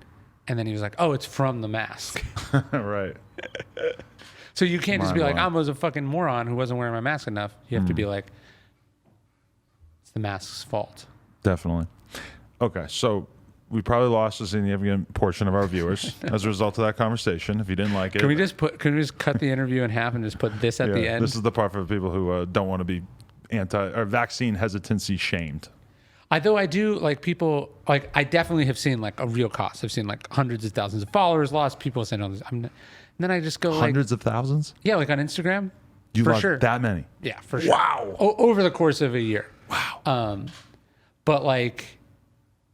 and then he was like, oh, it's from the mask. Right. So you can't just be like, I was a fucking moron who wasn't wearing my mask enough. You have to be like, it's the mask's fault. Definitely. Okay, so we probably lost a significant portion of our viewers as a result of that conversation. If you didn't like it, can we just cut the interview in half and just put this at the end? This is the part for people who don't want to be vaccine hesitancy shamed. I do like people, like I definitely have seen like a real cost. I've seen like hundreds of thousands of followers lost. People saying all this. And then I just go hundreds of thousands. Yeah, like on Instagram. You for lost sure. that many? Yeah, for sure. Wow. Over the course of a year. Wow. But like,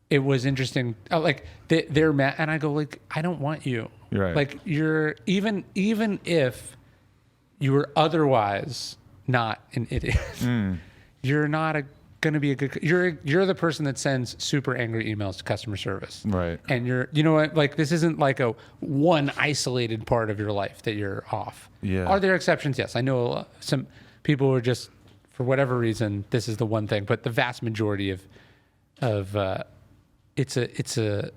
it was interesting. Like they're mad, and I go like, I don't want you. You're right. Like you're even if you were otherwise not an idiot, you're not going to be a good. You're the person that sends super angry emails to customer service. Right. And what? Like this isn't like a one isolated part of your life that you're off. Yeah. Are there exceptions? Yes, I know some people who are just, for whatever reason, this is the one thing. But the vast majority of it's a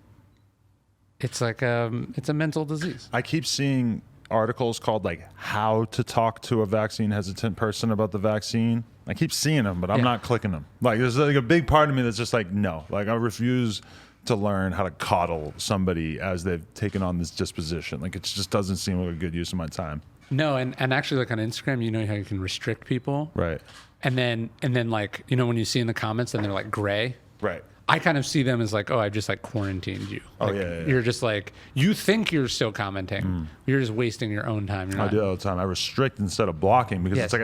mental disease. I keep seeing articles called like how to talk to a vaccine hesitant person about the vaccine. I keep seeing them, but I'm not clicking them. Like there's like a big part of me that's just like, no, like I refuse to learn how to coddle somebody as they've taken on this disposition. Like it just doesn't seem like a good use of my time. No. And actually like on Instagram, you know how you can restrict people. Right. And then like, when you see in the comments and they're like gray. Right. I kind of see them as like, oh, I just like quarantined you. Like, yeah. You're just like, you think you're still commenting. You're just wasting your own time. I do it all the time. I restrict instead of blocking because it's like,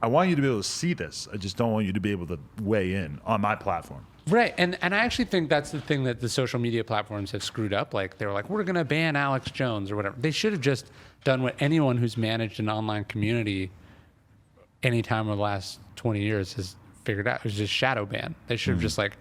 I want you to be able to see this. I just don't want you to be able to weigh in on my platform. Right. And I actually think that's the thing that the social media platforms have screwed up. Like they were like, we're going to ban Alex Jones or whatever. They should have just done what anyone who's managed an online community any time over the last 20 years has figured out. It was just shadow ban. They should have just like,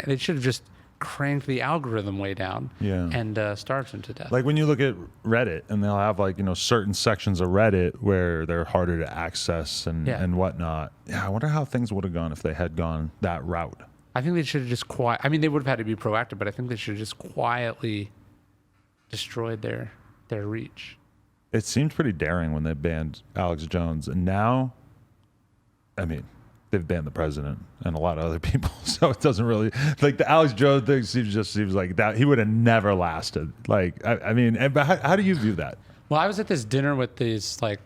they should have just cranked the algorithm way down and starved him to death. Like when you look at Reddit and they'll have like, certain sections of Reddit where they're harder to access and whatnot. Yeah, I wonder how things would have gone if they had gone that route. I think they should have just they would have had to be proactive, but I think they should have just quietly destroyed their reach. It seemed pretty daring when they banned Alex Jones. And now, I mean, they've banned the president and a lot of other people. So it doesn't really, like the Alex Jones thing seems like that. He would have never lasted. Like, I mean, but how do you view that? Well, I was at this dinner with these, like,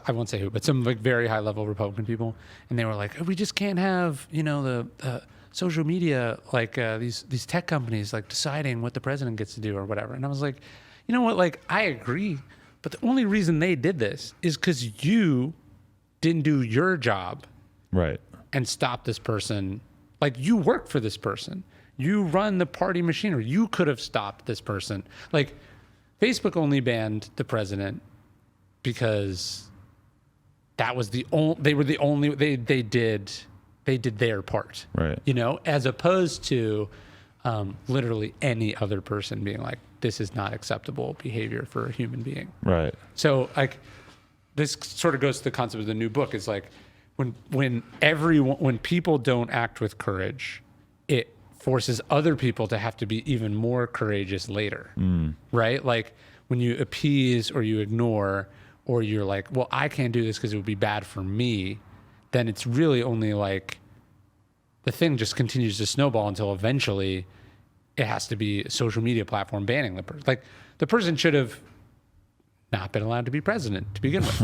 I won't say who, but some like very high level Republican people. And they were like, we just can't have, the social media, like these tech companies like deciding what the president gets to do or whatever. And I was like, you know what? Like, I agree. But the only reason they did this is because you didn't do your job. Right. And stop this person. Like, you work for this person. You run the party machinery. You could have stopped this person. Like, Facebook only banned the president because that was the only, they did their part. Right. As opposed to literally any other person being like, this is not acceptable behavior for a human being. Right. So, like, this sort of goes to the concept of the new book. It's like, when people don't act with courage, it forces other people to have to be even more courageous later, right? Like, when you appease or you ignore, or you're like, well, I can't do this because it would be bad for me, then it's really only like the thing just continues to snowball until eventually it has to be a social media platform banning the person. Like, the person should have not been allowed to be president to begin with.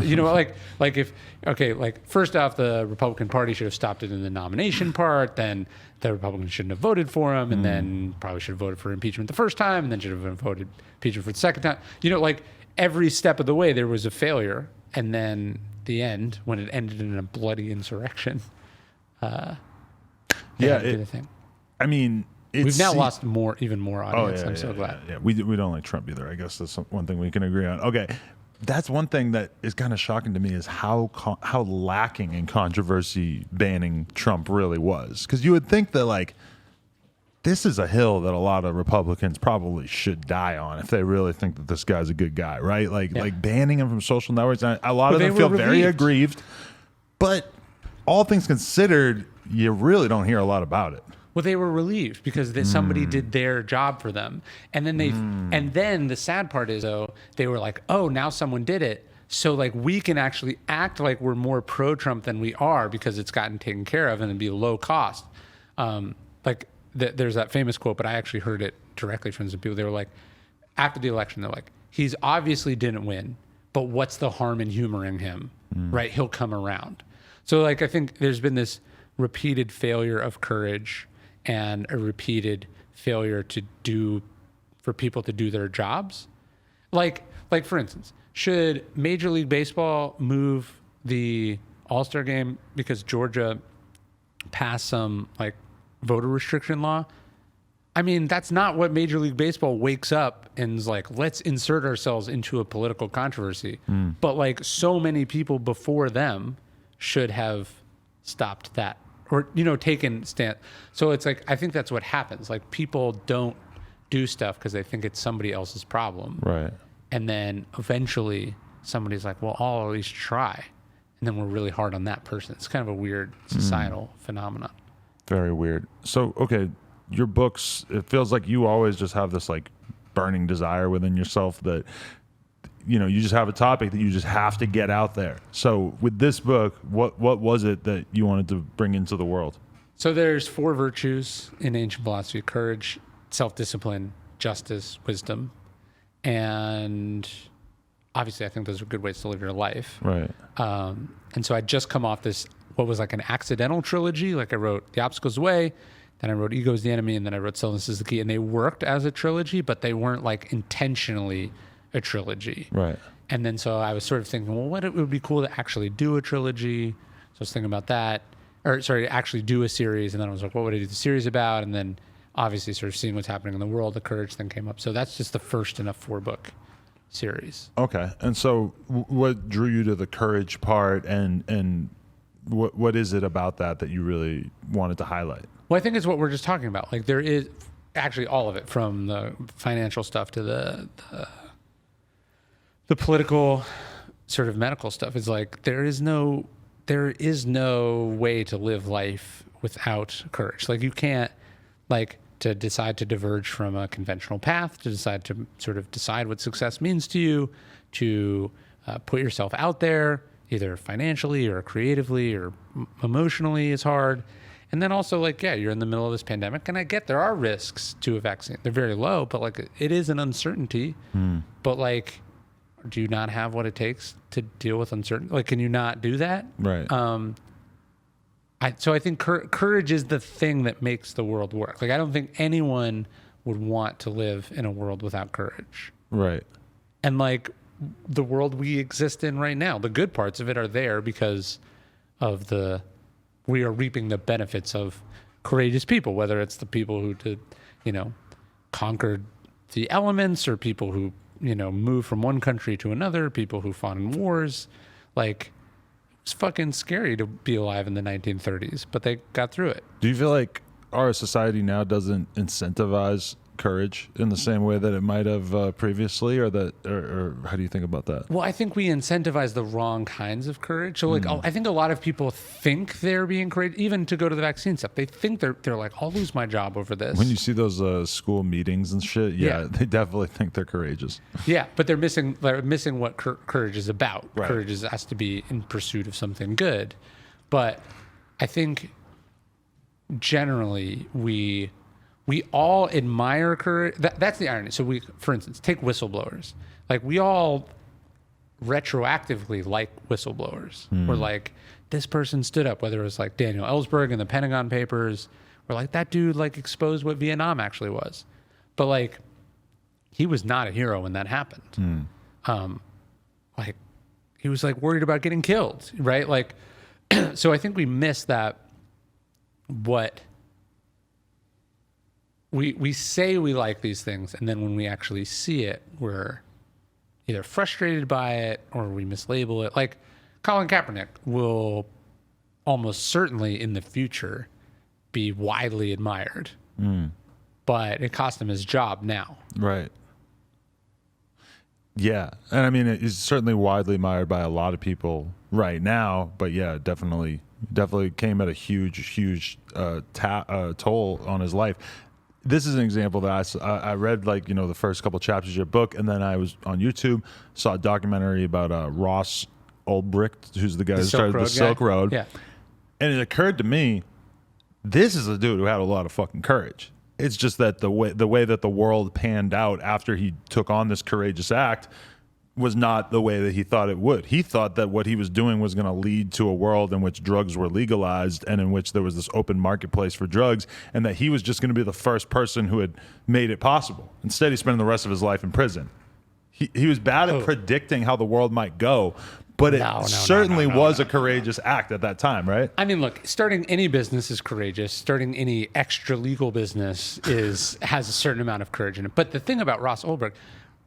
First off, the Republican Party should have stopped it in the nomination part. Then the Republicans shouldn't have voted for him, and then probably should have voted for impeachment the first time, and then should have voted impeachment for the second time. Every step of the way there was a failure, and then the end, when it ended in a bloody insurrection, the thing. I mean, we've now lost even more audience. I'm so glad. Yeah. We don't like Trump either. I guess that's one thing we can agree on. Okay. That's one thing that is kind of shocking to me is how lacking in controversy banning Trump really was. Because you would think that, like, this is a hill that a lot of Republicans probably should die on if they really think that this guy's a good guy, right? Like banning him from social networks. A lot of them feel very aggrieved. But all things considered, you really don't hear a lot about it. Well, they were relieved because somebody did their job for them. And then and then the sad part is, though, they were like, oh, now someone did it. So, like, we can actually act like we're more pro-Trump than we are because it's gotten taken care of and it'd be low cost. There's that famous quote, but I actually heard it directly from some people. They were like, after the election, they're like, he's obviously didn't win, but what's the harm in humoring him, right? He'll come around. So, like, I think there's been this repeated failure of courage and a repeated failure for people to do their jobs. Like for instance, should Major League Baseball move the All-Star game because Georgia passed some, like, voter restriction law? I mean, that's not what Major League Baseball wakes up and is like, let's insert ourselves into a political controversy. But, like, so many people before them should have stopped that or, taken stand. So it's like, I think that's what happens. Like, people don't do stuff because they think it's somebody else's problem. Right. And then eventually somebody's like, well, I'll at least try. And then we're really hard on that person. It's kind of a weird societal phenomenon. Very weird. So, okay, your books, it feels like you always just have this, like, burning desire within yourself that, you just have a topic that you just have to get out there. So with this book, what was it that you wanted to bring into the world? So there's 4 virtues in ancient philosophy: courage, self-discipline, justice, wisdom. And obviously I think those are good ways to live your life. Right. And so I'd just come off this, what was like an accidental trilogy. Like, I wrote The Obstacle's the Way, then I wrote Ego is the Enemy, and then I wrote Stillness is the Key. And they worked as a trilogy, but they weren't, like, intentionally a trilogy. Right. And then so I was sort of thinking, well, what it would be cool to actually do a trilogy. So I was thinking about that, actually do a series. And then I was like, what would I do the series about? And then obviously sort of seeing what's happening in the world, the courage thing came up. So that's just the first in a 4-book series. Okay. And so what drew you to the courage part, and what is it about that you really wanted to highlight? Well, I think it's what we're just talking about. Like, there is actually all of it, from the financial stuff to the political sort of medical stuff. Is like, there is no way to live life without courage. Like, you can't, like, to decide to diverge from a conventional path, to decide to sort of decide what success means to you, to put yourself out there either financially or creatively or emotionally is hard. And then also, like, yeah, you're in the middle of this pandemic, and I get there are risks to a vaccine. They're very low, but like it is an uncertainty. But like, do you not have what it takes to deal with uncertainty? Like, can you not do that? Right. So I think courage is the thing that makes the world work. Like, I don't think anyone would want to live in a world without courage. Right. And like the world we exist in right now, the good parts of it are there because of we are reaping the benefits of courageous people, whether it's the people who did, conquered the elements, or people who, moved from one country to another, people who fought in wars. Like, it's fucking scary to be alive in the 1930s, but they got through it. Do you feel like our society now doesn't incentivize courage in the same way that it might have previously, or how do you think about that? Well, I think we incentivize the wrong kinds of courage. So like, I think a lot of people think they're being courageous, even to go to the vaccine stuff. They think they're like, I'll lose my job over this. When you see those school meetings and shit, yeah, they definitely think they're courageous. Yeah, but they're missing what courage is about. Right. Courage has to be in pursuit of something good. But I think generally we all admire courage. That's the irony. So for instance, take whistleblowers. Like, we all retroactively like whistleblowers. We're like, this person stood up, whether it was like Daniel Ellsberg in the Pentagon Papers, or like that dude like exposed what Vietnam actually was. But like, he was not a hero when that happened. Like, he was like worried about getting killed, right? Like, so I think we miss that. What we say we like these things, and then when we actually see it, we're either frustrated by it or we mislabel it. Like, Colin Kaepernick will almost certainly in the future be widely admired, but it cost him his job now. Right. Yeah. And I mean, he's certainly widely admired by a lot of people right now, but yeah, definitely came at a huge toll on his life. This is an example that I read, like, the first couple chapters of your book, and then I was on YouTube, saw a documentary about Ross Ulbricht, who's the guy who started the Silk Road. Yeah. And it occurred to me, this is a dude who had a lot of fucking courage. It's just that the way that the world panned out after he took on this courageous act was not the way that he thought it would. He thought that what he was doing was going to lead to a world in which drugs were legalized and in which there was this open marketplace for drugs, and that he was just going to be the first person who had made it possible. Instead, he's spending the rest of his life in prison. He was bad at predicting how the world might go, but it certainly was a courageous act at that time, right? I mean, look, starting any business is courageous. Starting any extra legal business has a certain amount of courage in it. But the thing about Ross Ulbricht,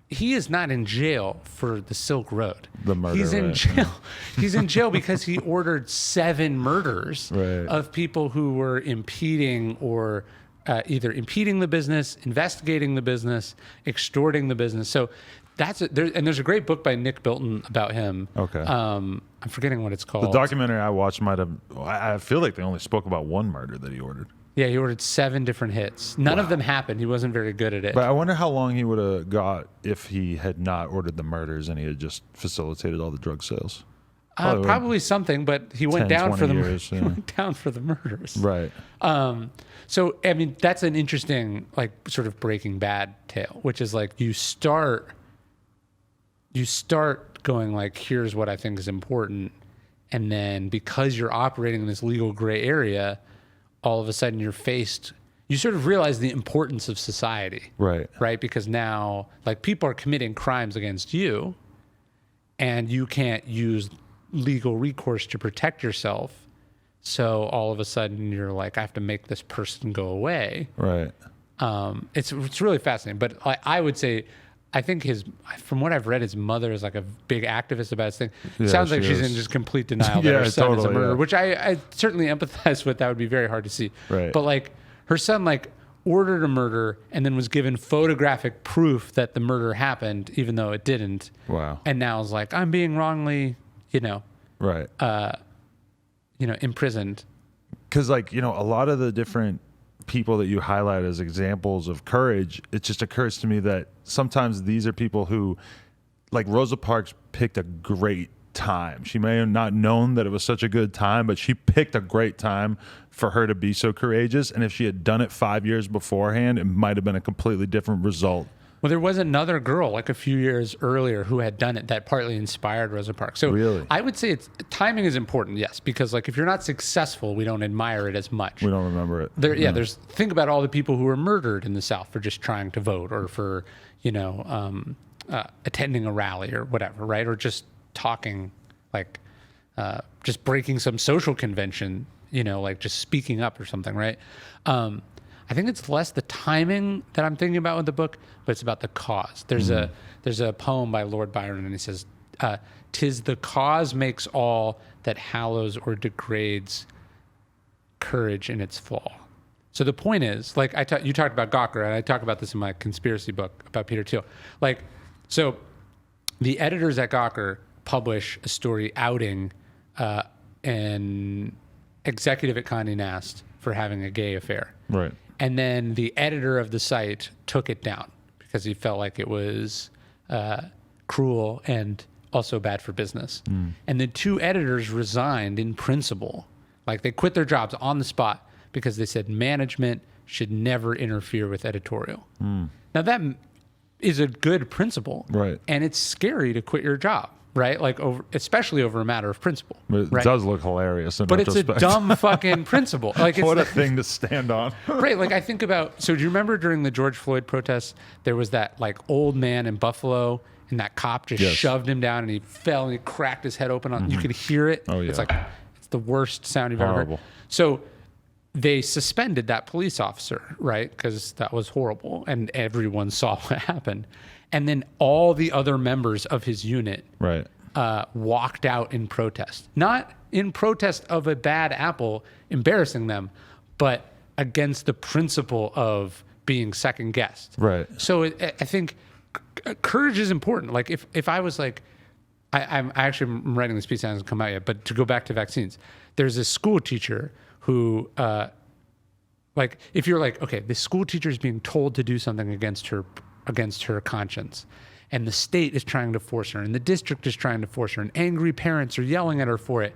he is not in jail for the Silk Road. The murder. He's in jail. He's in jail because he ordered 7 murders of people who were impeding or either impeding the business, investigating the business, extorting the business. So there's a great book by Nick Bilton about him. Okay. I'm forgetting what it's called. The documentary I watched I feel like they only spoke about one murder that he ordered. Yeah, he ordered 7 different hits. None of them happened. He wasn't very good at it. But I wonder how long he would have got if he had not ordered the murders and he had just facilitated all the drug sales. Probably something, but he went down for the murders. He went down for the murders. Right. So I mean, that's an interesting, like, sort of Breaking Bad tale, which is like you start going like, here's what I think is important, and then because you're operating in this legal gray area, all of a sudden you sort of realize the importance of society. Right. Right? Because now, like, people are committing crimes against you, and you can't use legal recourse to protect yourself. So all of a sudden you're like, I have to make this person go away. Right. It's really fascinating. But I would say, I think from what I've read, his mother is like a big activist about this thing. Yeah, Sounds like she's is. in just complete denial that her son is a murderer, yeah. which I certainly empathize with. That would be very hard to see. Right. But like, her son like ordered a murder and then was given photographic proof that the murder happened, even though it didn't. Wow. And now is like, I'm being wrongly, right. Imprisoned. Because, like, a lot of the different people that you highlight as examples of courage, it just occurs to me that sometimes these are people who, like, Rosa Parks picked a great time. She may have not known that it was such a good time, but she picked a great time for her to be so courageous. And if she had done it 5 years beforehand, it might have been a completely different result. Well, there was another girl like a few years earlier who had done it that partly inspired Rosa Parks. So Really? I would say timing is important, yes, because like if you're not successful, we don't admire it as much. We don't remember it. There's think about all the people who were murdered in the South for just trying to vote or for attending a rally or whatever, right? Or just talking, like just breaking some social convention, like just speaking up or something, right? I think it's less the timing that I'm thinking about with the book, but it's about the cause. There's a poem by Lord Byron, and he says, "'Tis the cause makes all that hallows or degrades courage in its fall." So the point is, like you talked about Gawker, and I talk about this in my conspiracy book about Peter Thiel. Like, so the editors at Gawker publish a story outing an executive at Condé Nast for having a gay affair. Right. And then the editor of the site took it down because he felt like it was cruel and also bad for business. And the two editors resigned in principle. Like they quit their jobs on the spot because they said management should never interfere with editorial. Now that is a good principle. Right. And it's scary to quit your job, right? Like especially over a matter of principle. But it right? does look hilarious in But it's a retrospect. dumb fucking principle. Like it's What a thing to stand on. right. Like I think about, so do you remember during the George Floyd protests, there was that like old man in Buffalo and that cop just shoved him down and he fell and he cracked his head open on, you could hear it. Oh, yeah. It's like, it's the worst sound you've ever Horrible. heard. So they suspended that police officer, right? Because that was horrible and everyone saw what happened. And then all the other members of his unit Right. walked out in protest. Not in protest of a bad apple embarrassing them, but against the principle of being second guessed. Right. So I think courage is important. Like if I was like, I'm actually writing this piece that hasn't come out yet, but to go back to vaccines, there's a school teacher who, like, if you're like, okay, the school teacher is being told to do something against her conscience, and the state is trying to force her, and the district is trying to force her, and angry parents are yelling at her for it,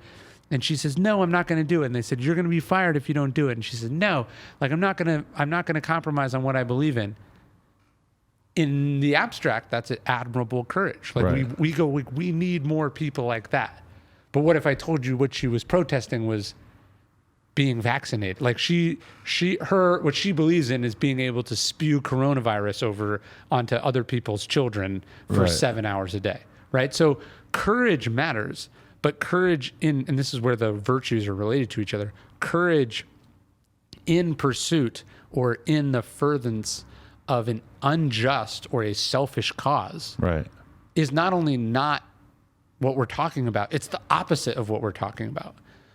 and she says, "No, I'm not going to do it." And they said, "You're going to be fired if you don't do it." And she said, "No, like I'm not going to compromise on what I believe in." In the abstract, that's admirable courage. Like Right. we need more people like that. But what if I told you what she was protesting was being vaccinated? Like what she believes in is being able to spew coronavirus onto other people's children for Right. 7 hours a day, right? So courage matters, but courage and this is where the virtues are related to each other. Courage in pursuit or in the furtherance of an unjust or a selfish cause Right. is not only not what we're talking about, it's the opposite of what we're talking about.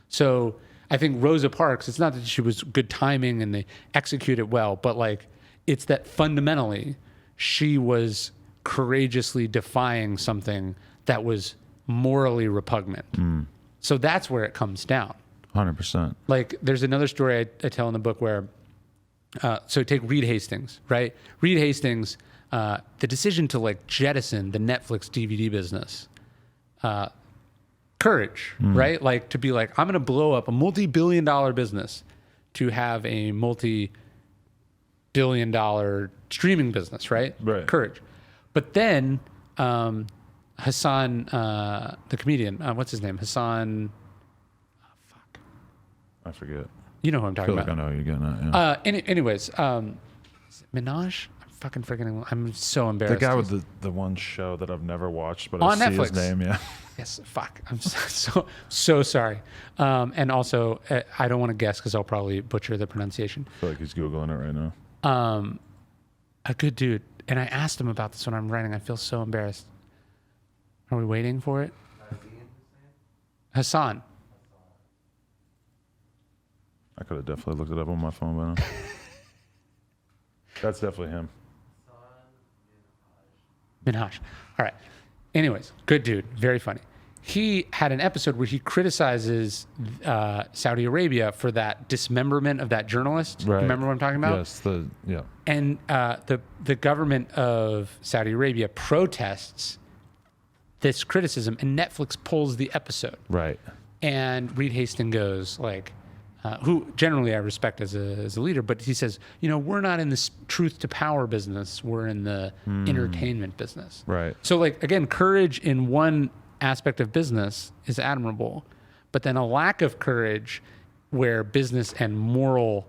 So I think Rosa Parks, it's not that she was good timing and they executed well, but like it's that fundamentally she was courageously defying something that was morally repugnant. So that's where it comes down. 100%. Like there's another story I tell in the book where, so take Reed Hastings, right? Reed Hastings, the decision to like jettison the Netflix DVD business, courage, right? Like to be like, I'm going to blow up a multi-billion-dollar business to have a multi-billion-dollar streaming business, right? Right. Courage. But then Hassan, the comedian, what's his name? Hassan, I forget. you know who I'm I talking feel like about. I know who you're getting at. Yeah. Anyways, is it Minaj? I'm fucking forgetting. I'm so embarrassed. The guy with the one show that I've never watched, but On I see Netflix. his name. Yeah. Yes, fuck. I'm so sorry. And also, I don't want to guess because I'll probably butcher the pronunciation. I feel like he's Googling it right now. A good dude. And I asked him about this when I'm writing. I feel so embarrassed. Are we waiting for it? Hassan. I could have definitely looked it up on my phone by now. That's definitely him. Minaj. All right. Anyways, good dude. Very funny. He had an episode where he criticizes Saudi Arabia for that dismemberment of that journalist. Right. Remember what I'm talking about? Yes. Yeah. And the government of Saudi Arabia protests this criticism, and Netflix pulls the episode. Right. And Reed Hastings goes like, who generally I respect as a leader, but he says, we're not in this truth to power business. We're in the entertainment business. Right. So like, again, courage in one aspect of business is admirable, but then a lack of courage where business and moral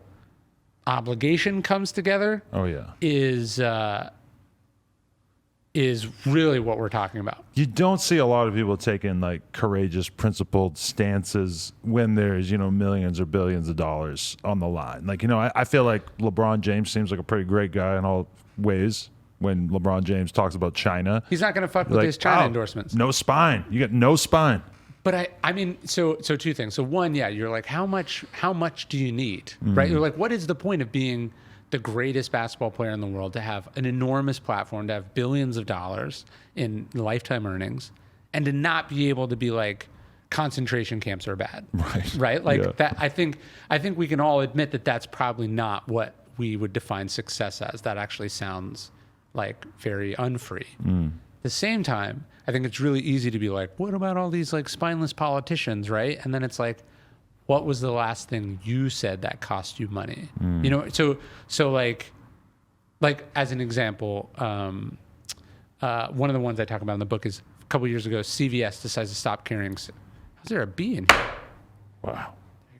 obligation comes together. Oh yeah. Is really what we're talking about. You don't see a lot of people taking like courageous, principled stances when there's, millions or billions of dollars on the line. Like, I feel like LeBron James seems like a pretty great guy in all ways. When LeBron James talks about China, he's not going to fuck with his China endorsements. No spine. You got no spine. But I mean, so two things. So one, yeah, you're like, how much do you need, right? You're like, what is the point of being the greatest basketball player in the world, to have an enormous platform, to have billions of dollars in lifetime earnings, and to not be able to be like, concentration camps are bad, right? Like that. I think we can all admit that that's probably not what we would define success as. That actually sounds like very unfree. At the same time, I think it's really easy to be like, what about all these like spineless politicians, right? And then it's like, what was the last thing you said that cost you money? So like as an example, one of the ones I talk about in the book is a couple years ago, CVS decides to stop carrying. How's there a bee in here? Wow.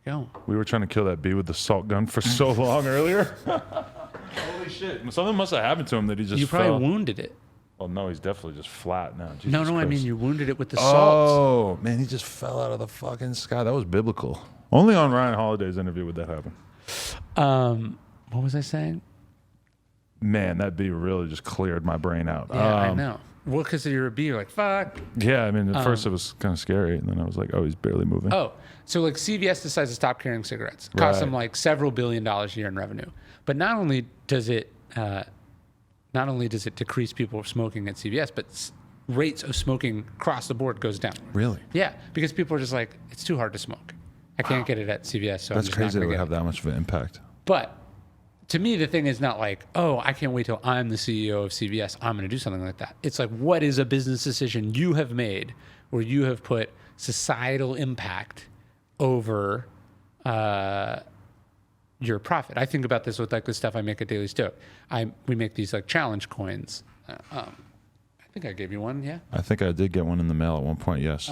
There you go. We were trying to kill that bee with the salt gun for so long earlier. Holy shit. Something must have happened to him that he just You probably wounded it. Well, no, he's definitely just flat now. Jesus No, Christ. I mean, you wounded it with the salt. Oh, man, he just fell out of the fucking sky. That was biblical. Only on Ryan Holiday's interview would that happen. What was I saying? Man, that bee really just cleared my brain out. Yeah, I know. Well, because you're a bee, you're like, fuck. Yeah, I mean, at first it was kind of scary, and then I was like, oh, he's barely moving. Oh, so like CVS decides to stop carrying cigarettes. Costs them like several $1 billion a year in revenue. But not only does it decrease people smoking at CVS, but rates of smoking across the board goes down. Really? Yeah, because people are just like, it's too hard to smoke. I can't get it at CVS, so That's I'm just crazy not that going would to have that much of an impact. But to me, the thing is not like, oh, I can't wait till I'm the CEO of CVS. I'm going to do something like that. It's like, what is a business decision you have made where you have put societal impact over your profit? I think about this with like the stuff I make at Daily Stoic. We make these like challenge coins. I think I gave you one, yeah? I think I did get one in the mail at one point, yes.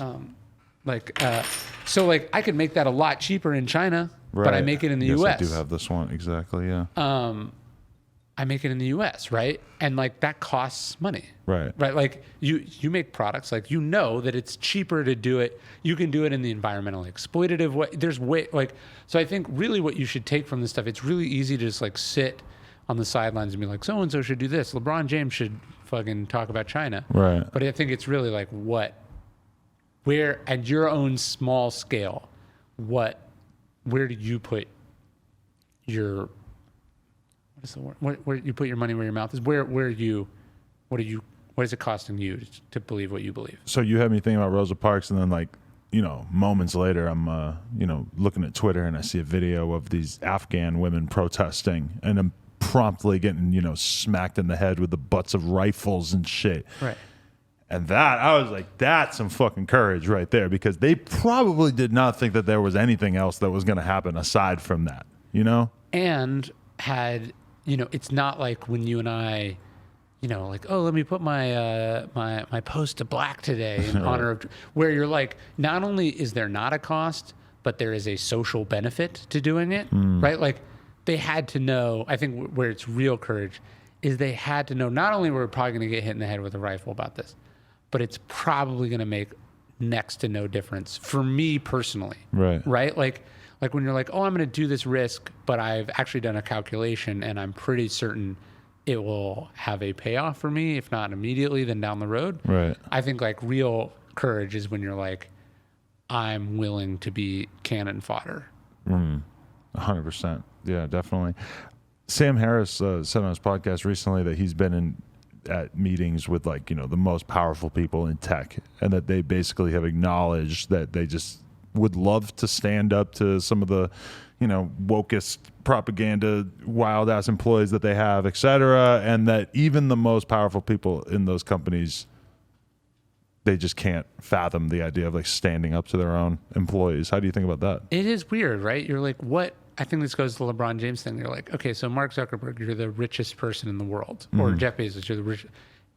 So like I could make that a lot cheaper in China, but I make it in the yes, US. I do have this one, exactly, yeah. I make it in the US, right? And like that costs money. Right. Right. Like you make products, like that it's cheaper to do it. You can do it in the environmentally exploitative way. There's so I think really what you should take from this stuff, it's really easy to just like sit on the sidelines and be like, so and so should do this. LeBron James should fucking talk about China. Right. But I think it's really like where at your own small scale, where do you put your what is the word? Where you put your money where your mouth is? What is it costing you to believe what you believe? So you had me thinking about Rosa Parks, and then like, moments later, I'm, looking at Twitter and I see a video of these Afghan women protesting, and I'm promptly getting, smacked in the head with the butts of rifles and shit. Right. And I was like, that's some fucking courage right there, because they probably did not think that there was anything else that was going to happen aside from that, And had, it's not like when you and I, like, oh, let me put my my post to black today in honor of, where you're like, not only is there not a cost, but there is a social benefit to doing it, right? Like they had to know, I think where it's real courage is they had to know not only we're probably going to get hit in the head with a rifle about this, but it's probably going to make next to no difference for me personally. Right. Right? Like when you're like, oh, I'm going to do this risk, but I've actually done a calculation and I'm pretty certain it will have a payoff for me, if not immediately, then down the road. Right. I think like real courage is when you're like, I'm willing to be cannon fodder. 100%. Yeah, definitely. Sam Harris said on his podcast recently that he's been at meetings with like, the most powerful people in tech, and that they basically have acknowledged that they just would love to stand up to some of the, wokest propaganda, wild ass employees that they have, et cetera. And that even the most powerful people in those companies they just can't fathom the idea of like standing up to their own employees. How do you think about that? It is weird, right? You're like, what? I think this goes to the LeBron James thing. You're like, okay, so Mark Zuckerberg, you're the richest person in the world, or Jeff Bezos, you're the richest,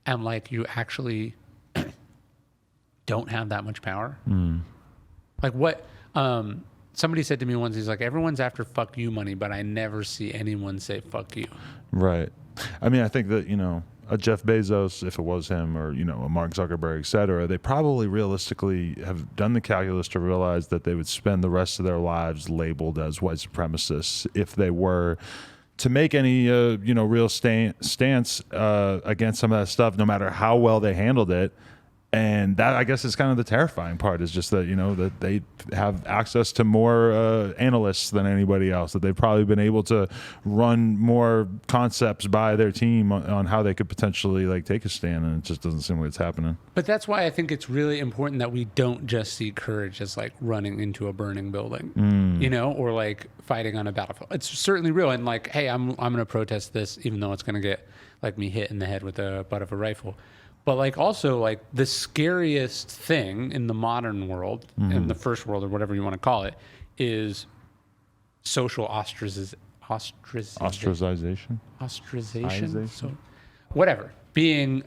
and like you actually don't have that much power. Like what? Somebody said to me once, he's like, everyone's after fuck you money, but I never see anyone say fuck you. Right. I mean, I think that, you know, a Jeff Bezos, if it was him, or, you know, a Mark Zuckerberg, et cetera, they probably realistically have done the calculus to realize that they would spend the rest of their lives labeled as white supremacists if they were to make any, you know, real stance against some of that stuff, no matter how well they handled it. And that, I guess, is kind of the terrifying part, is just that, you know, that they have access to more analysts than anybody else, that they've probably been able to run more concepts by their team on how they could potentially like take a stand, and it just doesn't seem like it's happening. But that's why I think it's really important that we don't just see courage as like running into a burning building, you know, or like fighting on a battlefield. It's certainly real. And like, hey, I'm going to protest this, even though it's going to get like me hit in the head with the butt of a rifle. But like also like the scariest thing in the modern world, in the first world or whatever you want to call it, is social ostracization. So whatever. Being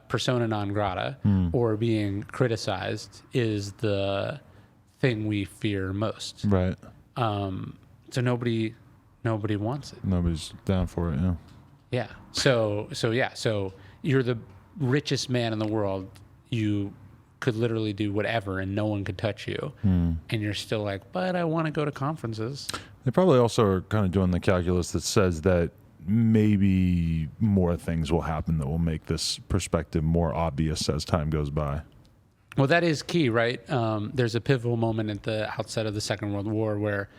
persona non grata or being criticized is the thing we fear most. Right. So nobody wants it. Nobody's down for it, yeah. Yeah. So you're the richest man in the world. You could literally do whatever and no one could touch you. And you're still like, but I want to go to conferences. They probably also are kind of doing the calculus that says that maybe more things will happen that will make this perspective more obvious as time goes by. Well, that is key, right? There's a pivotal moment at the outset of the Second World War where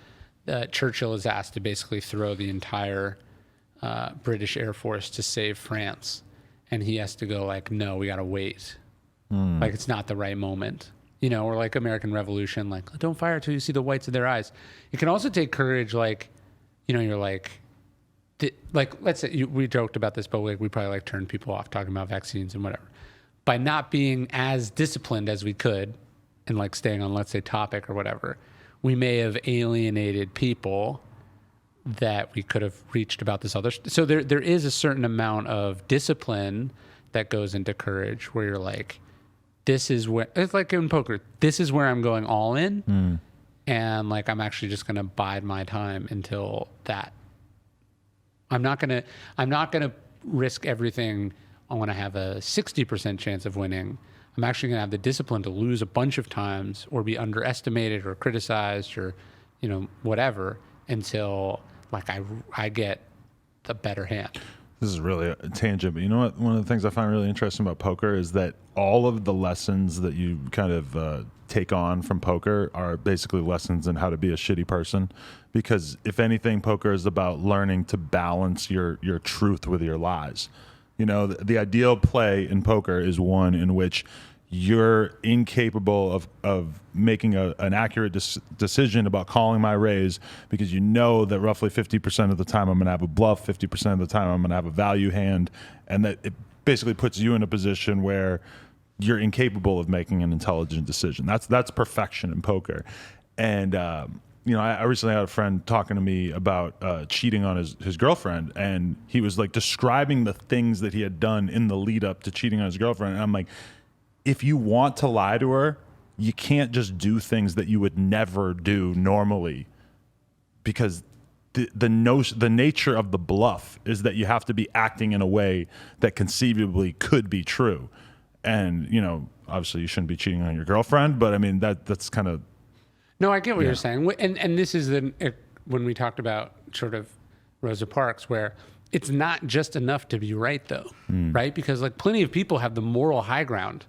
Churchill is asked to basically throw the entire British Air Force to save France. And he has to go like, no, we got to wait. Like, it's not the right moment. You know, or like American Revolution, like, don't fire till you see the whites of their eyes. It can also take courage, like, you know, you're like, let's say, we joked about this, but we probably like turned people off talking about vaccines and whatever. By not being as disciplined as we could and like staying on, let's say, topic or whatever, we may have alienated people that we could have reached about this other. So there is a certain amount of discipline that goes into courage where you're like, this is where, it's like in poker, this is where I'm going all in. And like, I'm actually just going to bide my time until that. I'm not going to risk everything. I want to have a 60% chance of winning. I'm actually going to have the discipline to lose a bunch of times or be underestimated or criticized or, you know, whatever, until like I get the better hand. This is really a tangent, but you know what? One of the things I find really interesting about poker is that all of the lessons that you kind of take on from poker are basically lessons in how to be a shitty person. Because if anything, poker is about learning to balance your truth with your lies. You know, the ideal play in poker is one in which you're incapable of making an accurate decision about calling my raise, because you know that roughly 50% of the time I'm going to have a bluff, 50% of the time I'm going to have a value hand, and that it basically puts you in a position where you're incapable of making an intelligent decision. That's perfection in poker. And you know, I recently had a friend talking to me about cheating on his girlfriend, and he was like describing the things that he had done in the lead up to cheating on his girlfriend, and I'm like, if you want to lie to her, you can't just do things that you would never do normally, because the nature of the bluff is that you have to be acting in a way that conceivably could be true. And, you know, obviously you shouldn't be cheating on your girlfriend, but I mean, that's kind of... No, I get what you're saying. And this is when we talked about sort of Rosa Parks, where it's not just enough to be right, though, right? Because like plenty of people have the moral high ground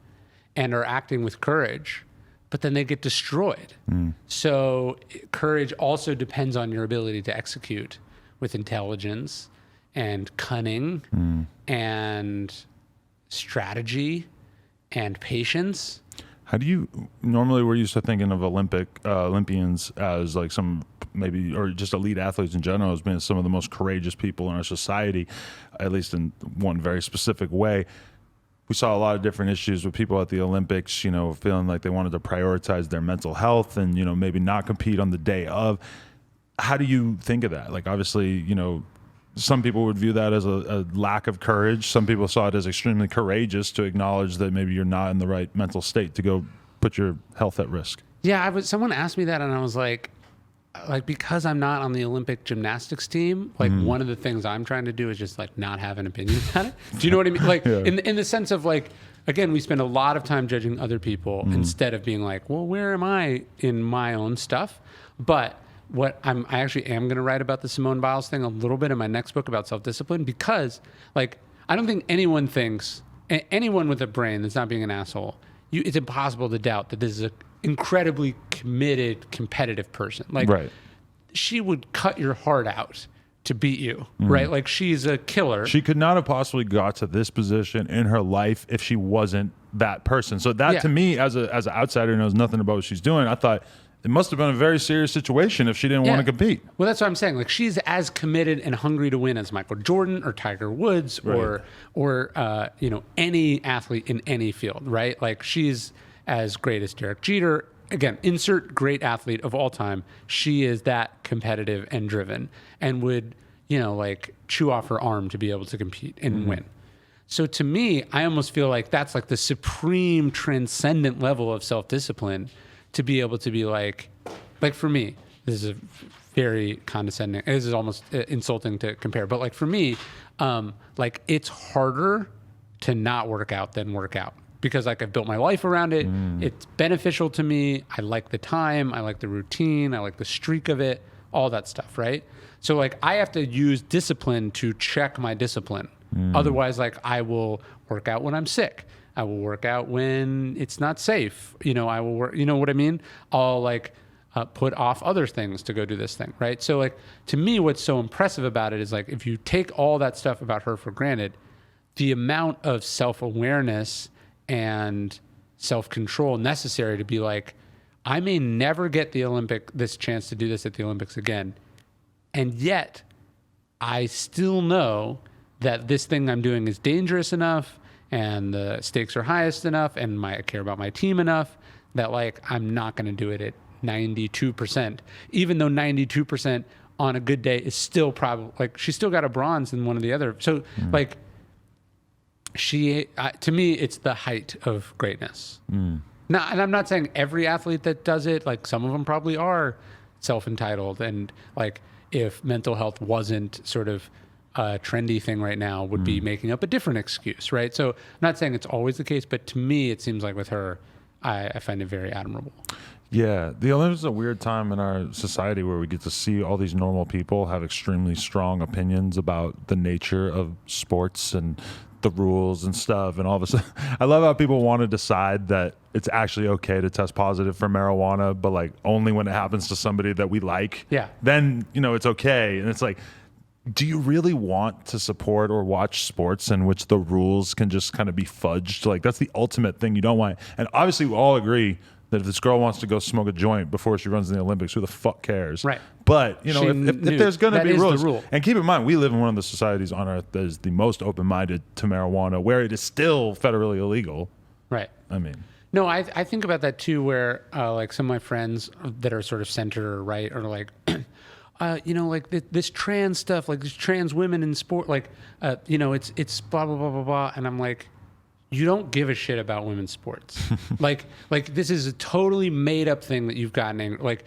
and are acting with courage, but then they get destroyed. So courage also depends on your ability to execute with intelligence and cunning and strategy and patience. How do you normally, we're used to thinking of Olympians as like some maybe, or just elite athletes in general, as being some of the most courageous people in our society, at least in one very specific way. we saw a lot of different issues with people at the Olympics, you know, feeling like they wanted to prioritize their mental health and, you know, maybe not compete on the day of. How do you think of that? Like, obviously, you know, some people would view that as a lack of courage. Some people saw it as extremely courageous to acknowledge that maybe you're not in the right mental state to go put your health at risk. Yeah, someone asked me that, and I was like, because I'm not on the Olympic gymnastics team, like one of the things I'm trying to do is just like not have an opinion about it. Do you know what I mean? Like in the sense of like, again, we spend a lot of time judging other people instead of being like, well, where am I in my own stuff? But what I actually am going to write about the Simone Biles thing a little bit in my next book about self-discipline, because like, I don't think anyone with a brain that's not being an asshole, it's impossible to doubt that this is a incredibly committed, competitive person. Like, she would cut your heart out to beat you, right? Like, she's a killer. She could not have possibly got to this position in her life if she wasn't that person. So that to me, as an outsider who knows nothing about what she's doing, I thought it must have been a very serious situation if she didn't want to compete. Well, that's what I'm saying. Like, she's as committed and hungry to win as Michael Jordan or Tiger Woods or you know, any athlete in any field, right? Like, she's as great as Derek Jeter. Again, insert great athlete of all time. She is that competitive and driven and would, you know, like chew off her arm to be able to compete and win. So to me, I almost feel like that's like the supreme transcendent level of self-discipline, to be able to be like for me, this is a very condescending, this is almost insulting to compare, but like for me, like it's harder to not work out than work out, because like I've built my life around it. It's beneficial to me. I like the time. I like the routine. I like the streak of it, all that stuff, right? So like I have to use discipline to check my discipline. Otherwise, like I will work out when I'm sick. I will work out when it's not safe. You know, I will work, you know what I mean? I'll like put off other things to go do this thing, right? So like to me, what's so impressive about it is like, if you take all that stuff about her for granted, the amount of self-awareness and self-control necessary to be like, I may never get this chance to do this at the Olympics again. And yet I still know that this thing I'm doing is dangerous enough and the stakes are highest enough and I care about my team enough that like, I'm not going to do it at 92%, even though 92% on a good day is still probably like, she still got a bronze in one of the other. So like, she to me, it's the height of greatness. Now, and I'm not saying every athlete that does it, like some of them probably are self-entitled, and like if mental health wasn't sort of a trendy thing right now, would be making up a different excuse, right? So I'm not saying it's always the case, but to me, it seems like with her, I find it very admirable. Yeah, the Olympics is a weird time in our society where we get to see all these normal people have extremely strong opinions about the nature of sports and the rules and stuff, and all of a sudden I love how people want to decide that it's actually okay to test positive for marijuana, but like only when it happens to somebody that we like, then you know it's okay. And it's like, do you really want to support or watch sports in which the rules can just kind of be fudged? Like, that's the ultimate thing you don't want. And obviously we all agree that if this girl wants to go smoke a joint before she runs in the Olympics, who the fuck cares? Right. But, you know, if there's going to be rules, and keep in mind, we live in one of the societies on earth that is the most open-minded to marijuana, where it is still federally illegal. Right. I mean. No, I think about that too, where like some of my friends that are sort of center or right are like, you know, like this trans stuff, like these trans women in sport, like, you know, it's blah, blah, blah, blah, blah. And I'm like, you don't give a shit about women's sports. like this is a totally made up thing that you've gotten, like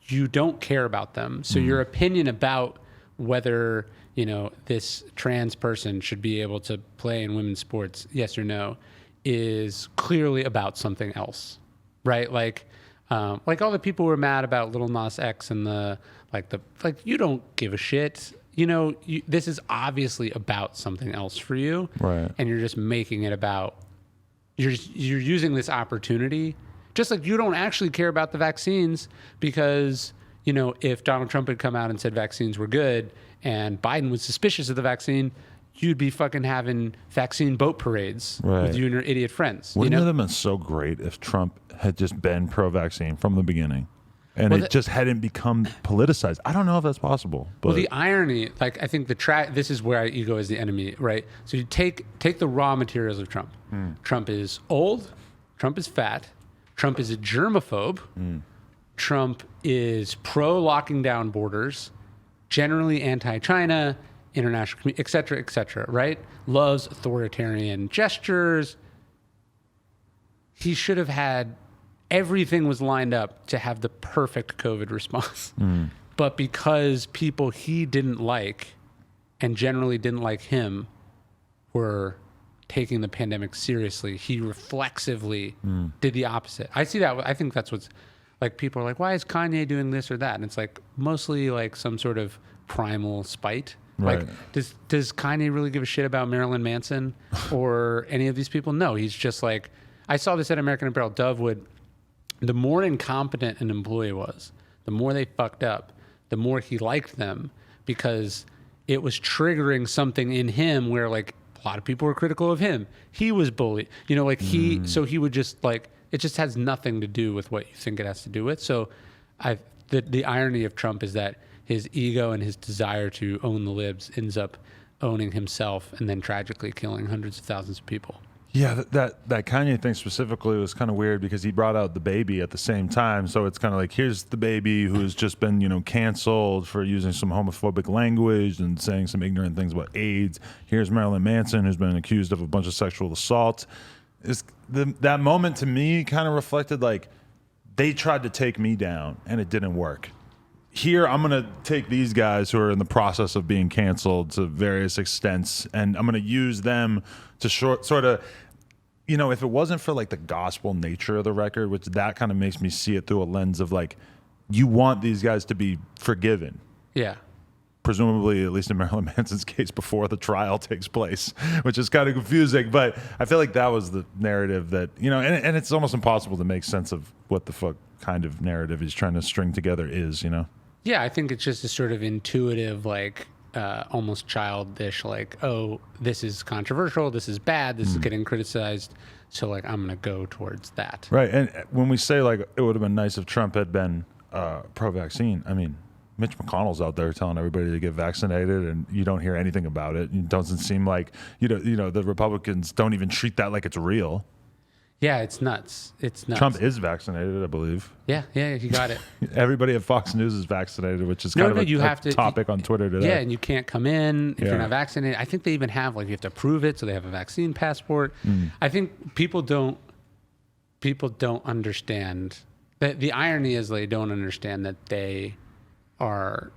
you don't care about them. So your opinion about whether, you know, this trans person should be able to play in women's sports, yes or no, is clearly about something else, right? Like all the people who are mad about Lil Nas X and you don't give a shit. You know, this is obviously about something else for you, right? And you're just making it about, you're using this opportunity, just like you don't actually care about the vaccines, because, you know, if Donald Trump had come out and said vaccines were good and Biden was suspicious of the vaccine, you'd be fucking having vaccine boat parades with you and your idiot friends. Wouldn't it have been so great if Trump had just been pro-vaccine from the beginning? And it just hadn't become politicized. I don't know if that's possible. But well, the irony, like I think this is where ego is the enemy, right? So you take the raw materials of Trump. Trump is old. Trump is fat. Trump is a germaphobe. Trump is pro locking down borders, generally anti-China, international community, et cetera, right? Loves authoritarian gestures. He should have had everything was lined up to have the perfect COVID response. But because people he didn't like and generally didn't like him were taking the pandemic seriously, he reflexively did the opposite. I see that. I think that's what's like, people are like, why is Kanye doing this or that? And it's like mostly like some sort of primal spite. Right. Like, does Kanye really give a shit about Marilyn Manson or any of these people? No, he's just like, I saw this at American Apparel. Dove would, the more incompetent an employee was, the more they fucked up, the more he liked them because it was triggering something in him where like a lot of people were critical of him. He was bullied, you know, like so he would just like, it just has nothing to do with what you think it has to do with. So the irony of Trump is that his ego and his desire to own the libs ends up owning himself and then tragically killing hundreds of thousands of people. Yeah, that Kanye thing specifically was kind of weird because he brought out the baby at the same time. So it's kind of like, here's the baby who's just been, you know, canceled for using some homophobic language and saying some ignorant things about AIDS. Here's Marilyn Manson, who's been accused of a bunch of sexual assault. That moment to me kind of reflected like they tried to take me down and it didn't work. Here, I'm going to take these guys who are in the process of being canceled to various extents, and I'm going to use them to sort of, you know, if it wasn't for like the gospel nature of the record, which that kind of makes me see it through a lens of like, you want these guys to be forgiven. Yeah. Presumably, at least in Marilyn Manson's case, before the trial takes place, which is kind of confusing. But I feel like that was the narrative that, you know, and it's almost impossible to make sense of what the fuck kind of narrative he's trying to string together is, you know? Yeah, I think it's just a sort of intuitive, like almost childish, like, oh, this is controversial, this is bad, this is getting criticized, so like I'm gonna go towards that. Right, and when we say like it would have been nice if Trump had been pro-vaccine, I mean, Mitch McConnell's out there telling everybody to get vaccinated, and you don't hear anything about it. It doesn't seem like you know the Republicans don't even treat that like it's real. Yeah, it's nuts. It's nuts. Trump is vaccinated, I believe. Yeah, you got it. Everybody at Fox News is vaccinated, which is kind of a topic on Twitter today. Yeah, and you can't come in if you're not vaccinated. I think they even have, like, you have to prove it, so they have a vaccine passport. I think people don't understand. The irony is they don't understand that they are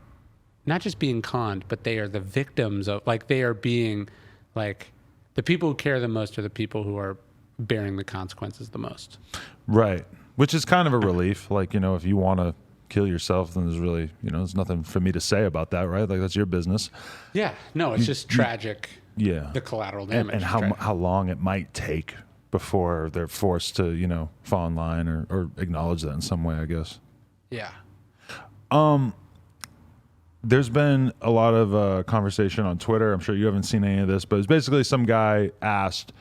not just being conned, but they are the victims of, like, they are being, like, the people who care the most are the people who are bearing the consequences the most. Right. Which is kind of a relief. Like, you know, if you want to kill yourself, then there's really, you know, there's nothing for me to say about that, right? Like, that's your business. Yeah. No, it's just tragic. Yeah. The collateral damage. And how long it might take before they're forced to, you know, fall in line or acknowledge that in some way, I guess. Yeah. There's been a lot of conversation on Twitter. I'm sure you haven't seen any of this, but it's basically some guy asked,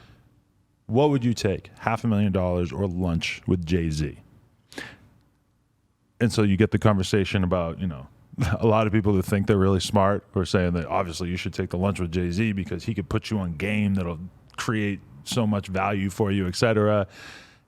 what would you take, $500,000 or lunch with Jay-Z? And so you get the conversation about, you know, a lot of people that think they're really smart are saying that obviously you should take the lunch with Jay-Z because he could put you on game that'll create so much value for you, et cetera.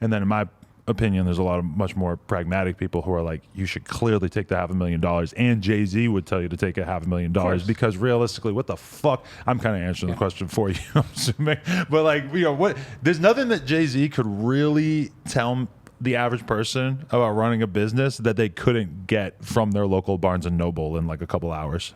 And then in my opinion, there's a lot of much more pragmatic people who are like, you should clearly take the $500,000, and Jay-Z would tell you to take $500,000 because realistically, what the fuck? I'm kind of answering the question for you, I'm assuming. But like, you know, what? There's nothing that Jay-Z could really tell the average person about running a business that they couldn't get from their local Barnes and Noble in like a couple hours.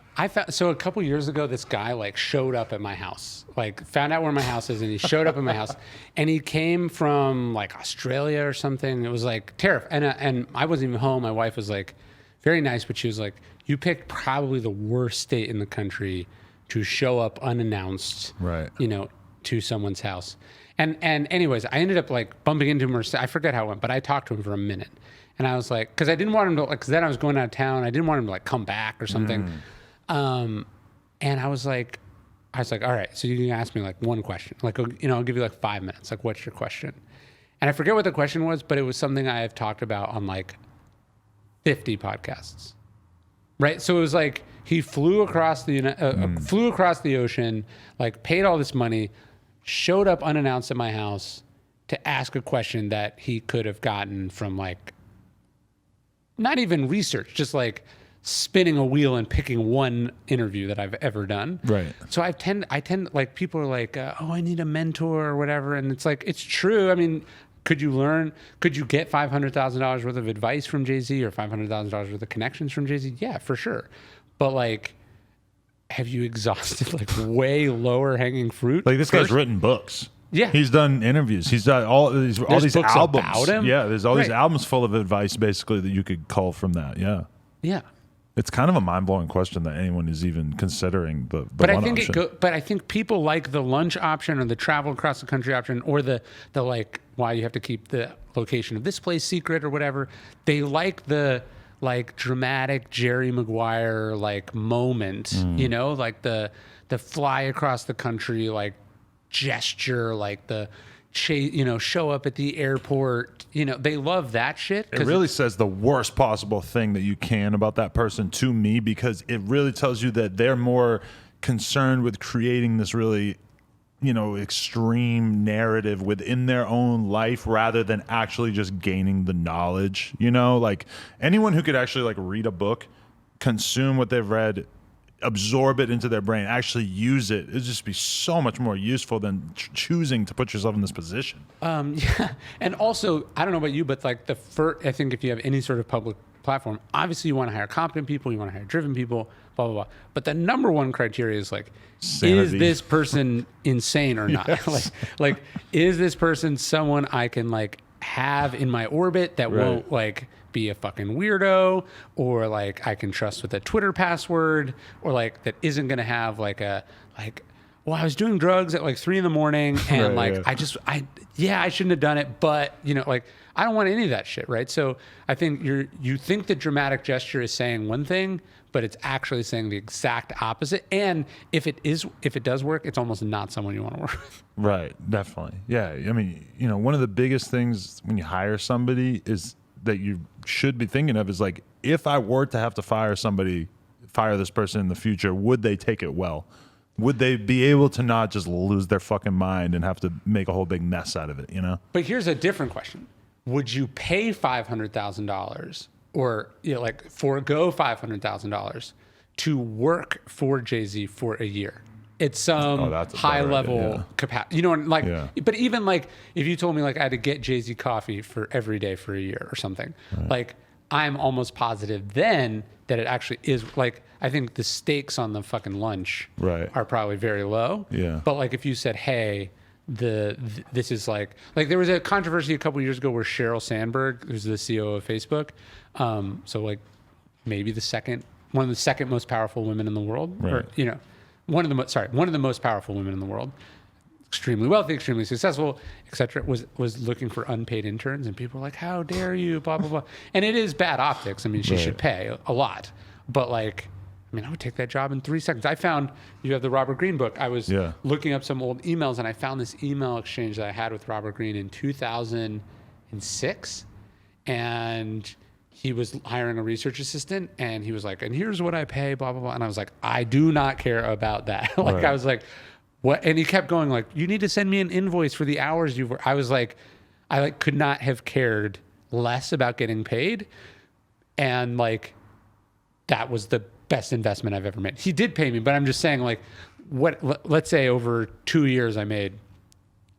So a couple years ago, this guy like showed up at my house, like found out where my house is, and he showed up at my house, and he came from like Australia or something. It was like terrifying, and I wasn't even home. My wife was like very nice, but she was like, "You picked probably the worst state in the country to show up unannounced, right? You know, to someone's house." And anyways, I ended up like bumping into him, or I forget how it went, but I talked to him for a minute. And I was like, because I didn't want him to, like, because then I was going out of town. I didn't want him to like come back or something. And I was like, all right, so you can ask me like one question. Like, you know, I'll give you like 5 minutes. Like, what's your question? And I forget what the question was, but it was something I have talked about on like, 50 podcasts. Right. So it was like he flew across the ocean, like paid all this money, showed up unannounced at my house to ask a question that he could have gotten from like not even research, just like spinning a wheel and picking one interview that I've ever done. Right. So I tend like people are like, oh, I need a mentor or whatever. And it's like, it's true. I mean, could you get $500,000 worth of advice from Jay-Z or $500,000 worth of connections from Jay-Z? Yeah, for sure. But like, have you exhausted like way lower hanging fruit? Like this guy's written books. Yeah. He's done interviews. He's done all these books albums. about him? Yeah, there's all these Right. albums full of advice basically that you could cull from that. Yeah. Yeah. It's kind of a mind-blowing question that anyone is even considering the But one I think option. but I think people like the lunch option or the travel across the country option or the like why you have to keep the location of this place secret or whatever. They like the like dramatic Jerry Maguire like moment, you know, like the fly across the country like gesture, like the show up at the airport. You know, they love that shit. It really says the worst possible thing that you can about that person to me, because it really tells you that they're more concerned with creating this really, extreme narrative within their own life rather than actually just gaining the knowledge. Like anyone who could actually like read a book, consume what they've read, absorb it into their brain, actually use it, it'd just be so much more useful than choosing to put yourself in this position. Yeah. And also, I don't know about you, but like I think if you have any sort of public platform, obviously you want to hire competent people, you want to hire driven people, blah, blah, blah. But the number one criteria is like, sanity. Is this person insane or not? Yes. like, is this person someone I can like have in my orbit that won't like be a fucking weirdo, or like I can trust with a Twitter password, or like that isn't going to have like I was doing drugs at like 3 a.m. and I shouldn't have done it, but like I don't want any of that shit, right? So I think you think the dramatic gesture is saying one thing, but it's actually saying the exact opposite. And if it does work, it's almost not someone you want to work with. Right, definitely. Yeah, I mean, one of the biggest things when you hire somebody is that you should be thinking of is like, if I were to have to fire this person in the future, would they take it well? Would they be able to not just lose their fucking mind and have to make a whole big mess out of it, But here's a different question. Would you pay $500,000 or like forego $500,000 to work for Jay-Z for a year? It's some high level capacity, but even like if you told me like I had to get Jay-Z coffee for every day for a year or something, like I'm almost positive then that it actually is like, I think the stakes on the fucking lunch are probably very low. Yeah. But like if you said, hey, this is like there was a controversy a couple years ago where Sheryl Sandberg, who's the CEO of Facebook, so like maybe one of the second most powerful women in the world, or one of the most powerful women in the world, extremely wealthy, extremely successful, etc., was looking for unpaid interns, and people were like, "How dare you?" Blah blah blah. And it is bad optics. I mean, she should pay a lot, but like, I mean, I would take that job in 3 seconds. I found you have the Robert Greene book. I was looking up some old emails, and I found this email exchange that I had with Robert Greene in 2006, and he was hiring a research assistant, and he was like, and here's what I pay, blah, blah, blah. And I was like, I do not care about that. I was like, what? And he kept going like, you need to send me an invoice for the hours you've worked. I was like, I could not have cared less about getting paid. And like, that was the best investment I've ever made. He did pay me, but I'm just saying like, let's say over 2 years, I made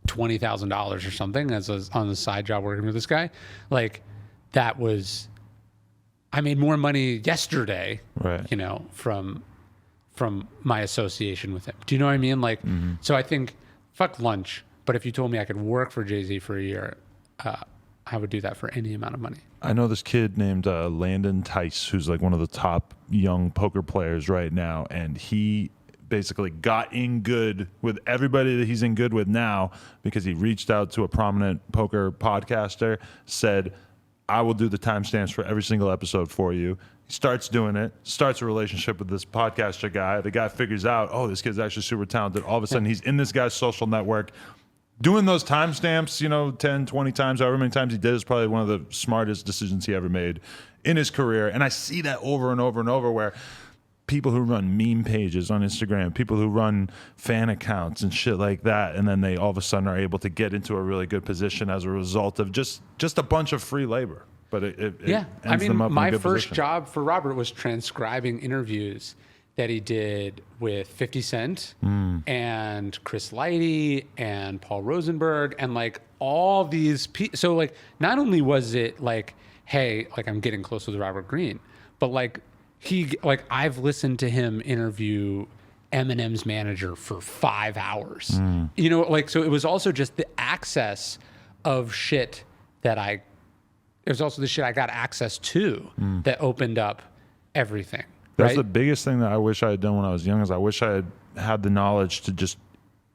$20,000 or something on the side job working with this guy. Like I made more money yesterday, from my association with him. Do you know what I mean? Like, so I think fuck lunch. But if you told me I could work for Jay-Z for a year, I would do that for any amount of money. I know this kid named Landon Tice, who's like one of the top young poker players right now, and he basically got in good with everybody that he's in good with now because he reached out to a prominent poker podcaster, said, I will do the timestamps for every single episode for you. He starts doing it, starts a relationship with this podcaster guy. The guy figures out, oh, this kid's actually super talented. All of a sudden, he's in this guy's social network, doing those timestamps, 10, 20 times, however many times he did, is probably one of the smartest decisions he ever made in his career. And I see that over and over and over, where people who run meme pages on Instagram, people who run fan accounts and shit like that, and then they all of a sudden are able to get into a really good position as a result of just a bunch of free labor. But it ends them up in a my good first position. job for Robert was transcribing interviews that he did with 50 Cent and Chris Lighty and Paul Rosenberg and like all these people. So like, not only was it like, hey, like I'm getting close with Robert Greene, but like I've listened to him interview Eminem's manager for 5 hours. So it was also just the access of shit that it was also the shit I got access to that opened up everything. That's right? the biggest thing that I wish I had done when I was young, is I wish I had the knowledge to just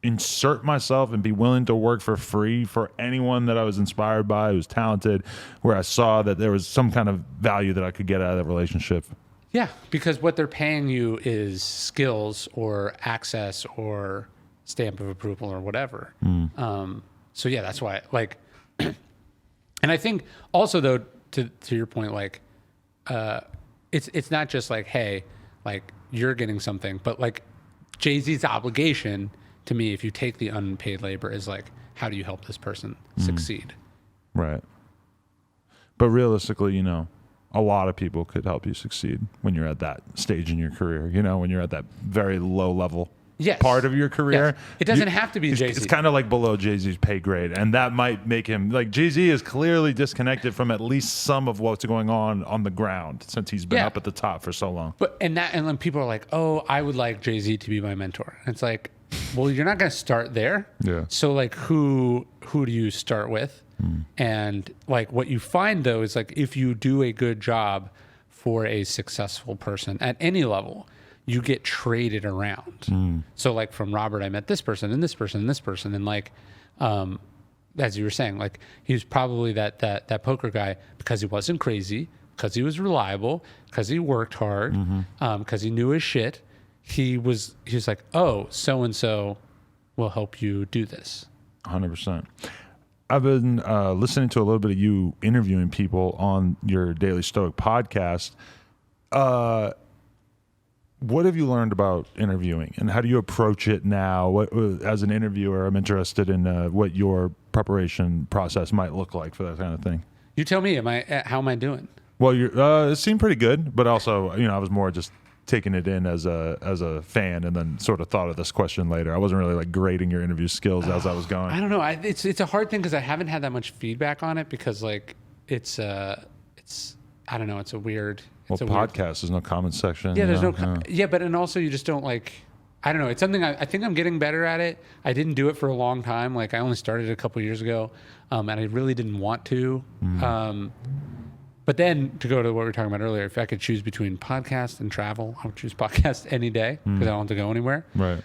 insert myself and be willing to work for free for anyone that I was inspired by, who was talented, where I saw that there was some kind of value that I could get out of that relationship. Yeah, because what they're paying you is skills or access or stamp of approval or whatever. So yeah, that's why and I think also though, to your point, like, it's not just like, hey, like you're getting something, but like Jay-Z's obligation to me, if you take the unpaid labor, is like, how do you help this person succeed? Right. But realistically, a lot of people could help you succeed when you're at that stage in your career, when you're at that very low level part of your career. Yes. It doesn't have to be Jay-Z. It's kind of like below Jay-Z's pay grade. And that might make him, like, Jay-Z is clearly disconnected from at least some of what's going on the ground, since he's been up at the top for so long. But and then people are like, oh, I would like Jay-Z to be my mentor. And it's like, well, you're not going to start there. Yeah. So like, who do you start with? And like, what you find though is like, if you do a good job for a successful person at any level, you get traded around. So like from Robert, I met this person and this person and this person. And like, as you were saying, like he was probably that poker guy because he wasn't crazy, because he was reliable, because he worked hard, because he knew his shit. He was like, oh, so-and-so will help you do this. 100%. I've been listening to a little bit of you interviewing people on your Daily Stoic podcast. What have you learned about interviewing, and how do you approach it now? As an interviewer, I'm interested in what your preparation process might look like for that kind of thing. You tell me, how am I doing? Well, it seemed pretty good, but also, I was more just taking it in as a fan, and then sort of thought of this question later. I wasn't really like grading your interview skills as I was going. I don't know. It's a hard thing because I haven't had that much feedback on it, because like it's I don't know. It's a weird. Well, podcast, there's no comment section. Yeah, there's no. But and also you just don't like. I don't know. It's something I think I'm getting better at it. I didn't do it for a long time. Like I only started a couple years ago, and I really didn't want to. But then to go to what we were talking about earlier, if I could choose between podcast and travel, I would choose podcast any day because I don't have to go anywhere. Right.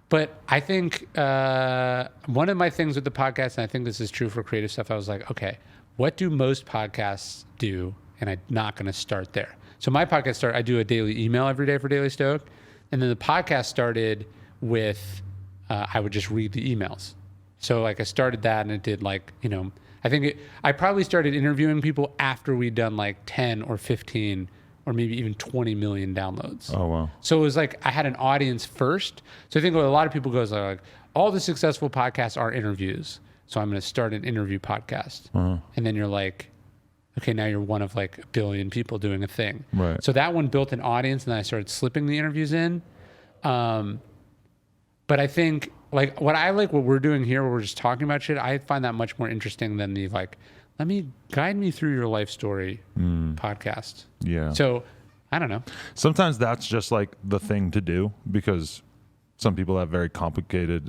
But I think one of my things with the podcast, and I think this is true for creative stuff, I was like, okay, what do most podcasts do? And I'm not going to start there. So my podcast I do a daily email every day for Daily Stoic. And then the podcast started with, I would just read the emails. So like I started that, and it did like, I probably started interviewing people after we'd done like 10 or 15 or maybe even 20 million downloads. Oh, wow. So it was like I had an audience first. So I think what a lot of people go is like, all the successful podcasts are interviews. So I'm going to start an interview podcast. And then you're like, okay, now you're one of like a billion people doing a thing. Right. So that one built an audience, and then I started slipping the interviews in. But I think like what we're doing here, where we're just talking about shit, I find that much more interesting than the like, let me guide me through your life story podcast. Yeah. So I don't know. Sometimes that's just like the thing to do, because some people have very complicated,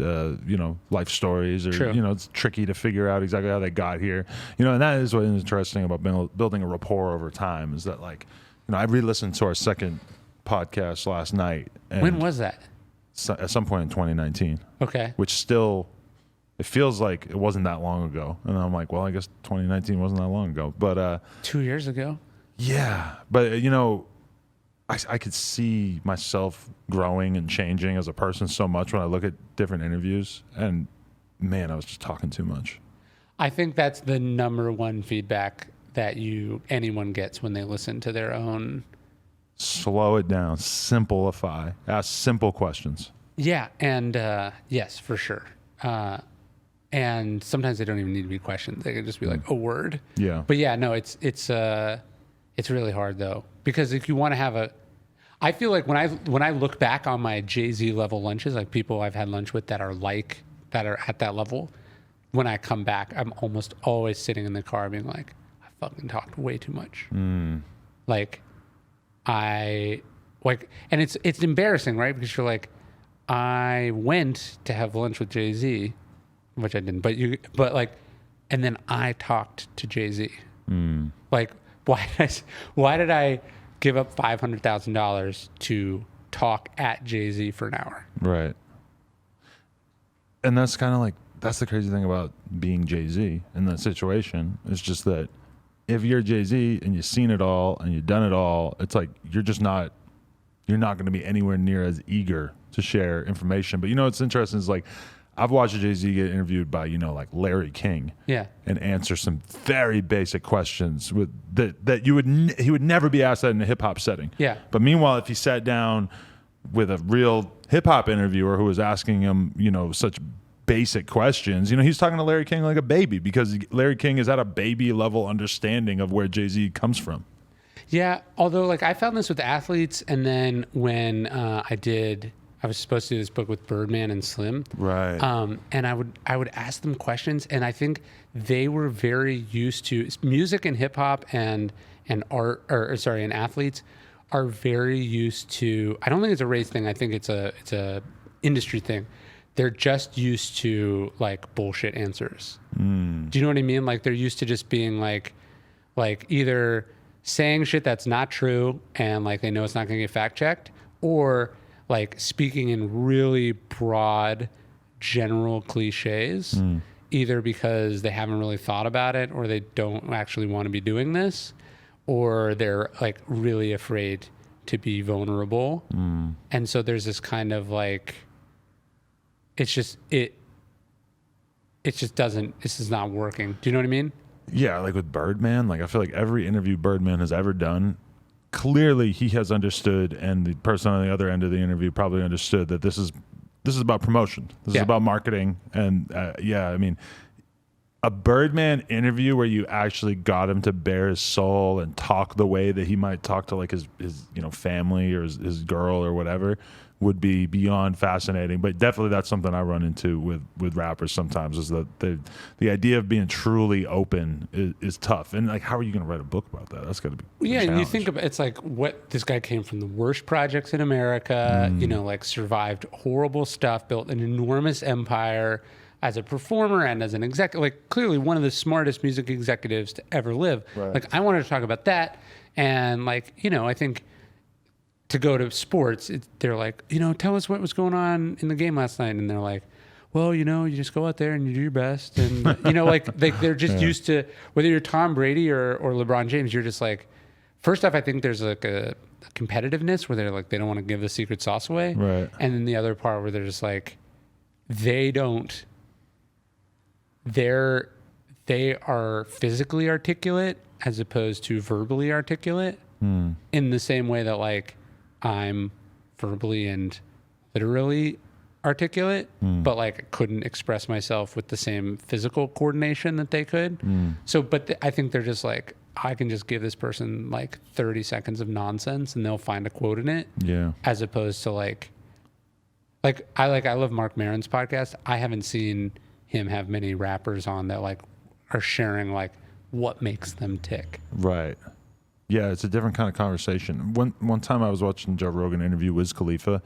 life stories, or, True. It's tricky to figure out exactly how they got here. And that is what is interesting about building a rapport over time, is that like, I re-listened to our second podcast last night. And When was that? at some point in 2019. Okay. Which still, it feels like it wasn't that long ago. And I'm like, well, I guess 2019 wasn't that long ago. But 2 years ago? Yeah. But, I could see myself growing and changing as a person so much when I look at different interviews. And man, I was just talking too much. I think that's the number one feedback that anyone gets when they listen to their own. Slow it down, simplify, ask simple questions. Yeah, and yes, for sure. And sometimes they don't even need to be questions; they can just be like a word. Yeah. But yeah, no, it's really hard though, because if you want to have I feel like when I look back on my Jay-Z level lunches, like people I've had lunch with that are at that level, when I come back, I'm almost always sitting in the car being like, I fucking talked way too much. Like, and it's embarrassing, right? Because you're like, I went to have lunch with Jay-Z, which I didn't, and then I talked to Jay-Z. Like, why did I give up $500,000 to talk at Jay-Z for an hour? Right. And that's kind of like, that's the crazy thing about being Jay-Z in that situation. It's just that if you're Jay-Z and you've seen it all and you've done it all, it's like you're not going to be anywhere near as eager to share information. But what's interesting is like I've watched Jay-Z get interviewed by like Larry King, and answer some very basic questions that he would never be asked that in a hip hop setting. Yeah. But meanwhile, if he sat down with a real hip hop interviewer who was asking him such basic questions, he's talking to Larry King like a baby, because Larry King is at a baby level understanding of where Jay-Z comes from. Yeah, although like I found this with athletes, and then when I was supposed to do this book with Birdman and Slim, right? And I would ask them questions, and I think they were very used to music and hip hop and art, and athletes are very used to. I don't think it's a race thing. I think it's a industry thing. They're just used to like bullshit answers. Do you know what I mean? Like they're used to just being like either saying shit that's not true and like they know it's not going to get fact checked, or like speaking in really broad general cliches, either because they haven't really thought about it or they don't actually want to be doing this, or they're like really afraid to be vulnerable. And so there's this kind of like, this is not working. Do you know what I mean? Yeah, like with Birdman, like I feel like every interview Birdman has ever done, clearly he has understood, and the person on the other end of the interview probably understood that this is about promotion. This is about marketing. And I mean, a Birdman interview where you actually got him to bare his soul and talk the way that he might talk to like his family or his girl or whatever would be beyond fascinating. But definitely that's something I run into with rappers sometimes, is that the idea of being truly open is tough. And like, how are you going to write a book about that? That's got to be and you think about it's like, what, this guy came from the worst projects in America, like survived horrible stuff, built an enormous empire as a performer and as an executive, like clearly one of the smartest music executives to ever live. Right. Like I wanted to talk about that. And like, I think to go to sports, they're like, tell us what was going on in the game last night. And they're like, well, you just go out there and you do your best. And, like they're just used to, whether you're Tom Brady or LeBron James, you're just like, first off, I think there's like a competitiveness where they're like, they don't want to give the secret sauce away. Right. And then the other part where they're just like, they are physically articulate as opposed to verbally articulate, in the same way that like I'm verbally and literally articulate, but like couldn't express myself with the same physical coordination that they could. So, but I think they're just like, I can just give this person like 30 seconds of nonsense and they'll find a quote in it. Yeah. As opposed to I love Mark Maron's podcast. I haven't seen him have many rappers on that like are sharing like what makes them tick. Right. Yeah, it's a different kind of conversation. One time I was watching Joe Rogan interview Wiz Khalifa,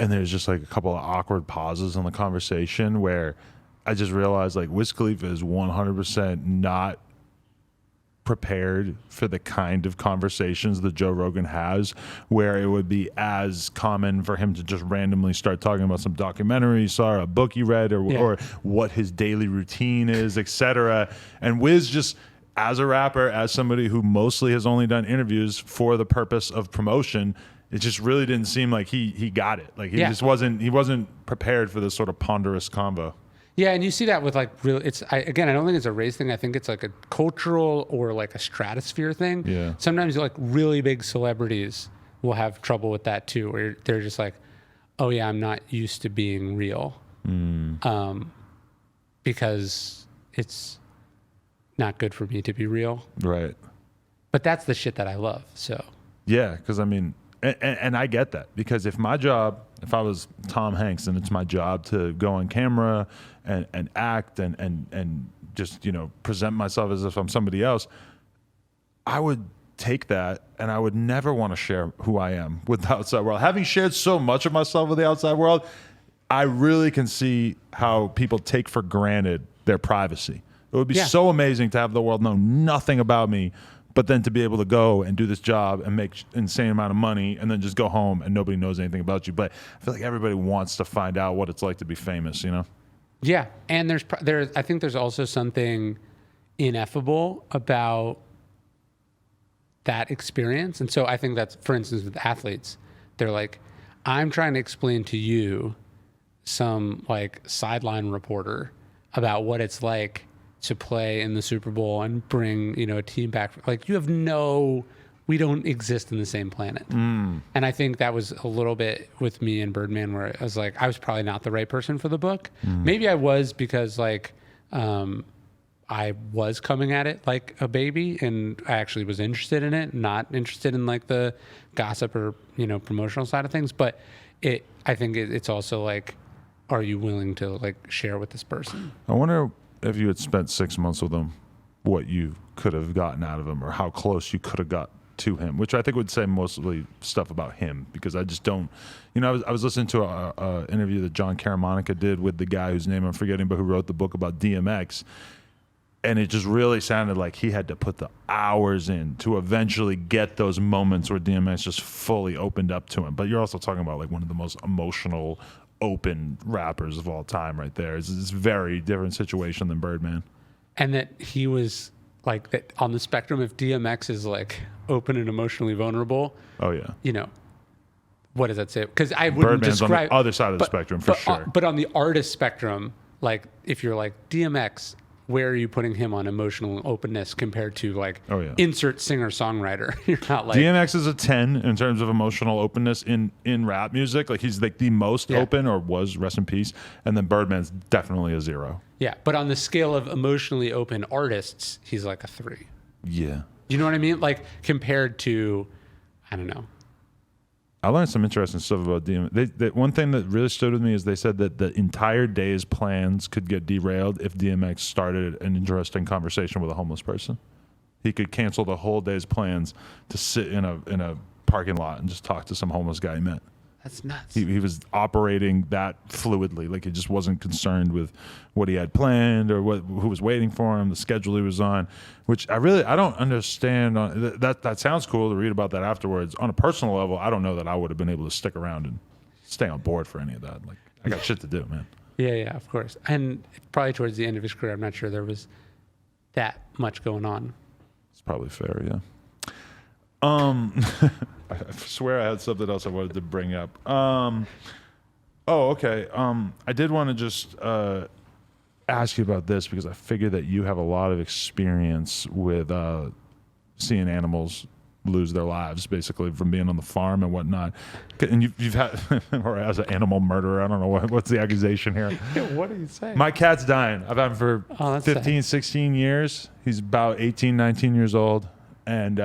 and there's just like a couple of awkward pauses in the conversation where I just realized like Wiz Khalifa is 100% not prepared for the kind of conversations that Joe Rogan has, where it would be as common for him to just randomly start talking about some documentary he saw, or a book he read, or what his daily routine is, etc. And Wiz just, as a rapper, as somebody who mostly has only done interviews for the purpose of promotion, it just really didn't seem like he got it. Like he wasn't prepared for this sort of ponderous convo. Yeah, and you see that with like real. I don't think it's a race thing. I think it's like a cultural or like a stratosphere thing. Yeah. Sometimes like really big celebrities will have trouble with that too, where they're just like, "Oh yeah, I'm not used to being real," because it's not good for me to be real. Right. But that's the shit that I love. So Yeah, because I mean, and I get that, because if I was Tom Hanks and it's my job to go on camera and act and just, present myself as if I'm somebody else, I would take that and I would never want to share who I am with the outside world. Having shared so much of myself with the outside world, I really can see how people take for granted their privacy. It would be so amazing to have the world know nothing about me, but then to be able to go and do this job and make insane amount of money and then just go home and nobody knows anything about you. But I feel like everybody wants to find out what it's like to be famous, Yeah, and I think there's also something ineffable about that experience. And so I think that's, for instance, with athletes, they're like, I'm trying to explain to you, some like sideline reporter, about what it's like to play in the Super Bowl and bring, a team back. Like, we don't exist in the same planet. And I think that was a little bit with me and Birdman, where I was like, I was probably not the right person for the book. Maybe I was, because like, I was coming at it like a baby, and I actually was interested in it, not interested in like the gossip or, promotional side of things. But I think it's also like, are you willing to like share with this person? I wonder if you had spent 6 months with him, what you could have gotten out of him, or how close you could have got to him, which I think would say mostly stuff about him, because I just don't, I was listening to a interview that John Caramonica did with the guy whose name I'm forgetting, but who wrote the book about DMX. And it just really sounded like he had to put the hours in to eventually get those moments where DMX just fully opened up to him. But you're also talking about like one of the most emotional, open rappers of all time right there. It's a very different situation than Birdman. And that he was like that on the spectrum. If DMX is like open and emotionally vulnerable, oh yeah, what does that say? Because I wouldn't Birdman's describe on the other side of the spectrum for sure. But on the artist spectrum, like if you're like DMX, where are you putting him on emotional openness compared to like insert singer-songwriter? You're not like... DMX is a 10 in terms of emotional openness in rap music. Like he's like the most open, or was, rest in peace. And then Birdman's definitely a 0. Yeah, but on the scale of emotionally open artists, he's like a 3. Yeah. You know what I mean? Like compared to, I don't know. I learned some interesting stuff about DMX. One thing that really stood with me is they said that the entire day's plans could get derailed if DMX started an interesting conversation with a homeless person. He could cancel the whole day's plans to sit in a parking lot and just talk to some homeless guy he met. That's nuts. He was operating that fluidly. Like he just wasn't concerned with what he had planned or who was waiting for him, the schedule he was on, which I don't understand. That sounds cool to read about that afterwards. On a personal level, I don't know that I would have been able to stick around and stay on board for any of that. Like I got shit to do, man. Yeah, of course. And probably towards the end of his career, I'm not sure there was that much going on. It's probably fair, yeah. I swear I had something else I wanted to bring up. Okay. I did want to just ask you about this, because I figure that you have a lot of experience with seeing animals lose their lives, basically, from being on the farm and whatnot. And you've had, or as an animal murderer, I don't know what's the accusation here. What are you saying? My cat's dying. I've had him for 15, sad. 16 years. He's about 18, 19 years old. And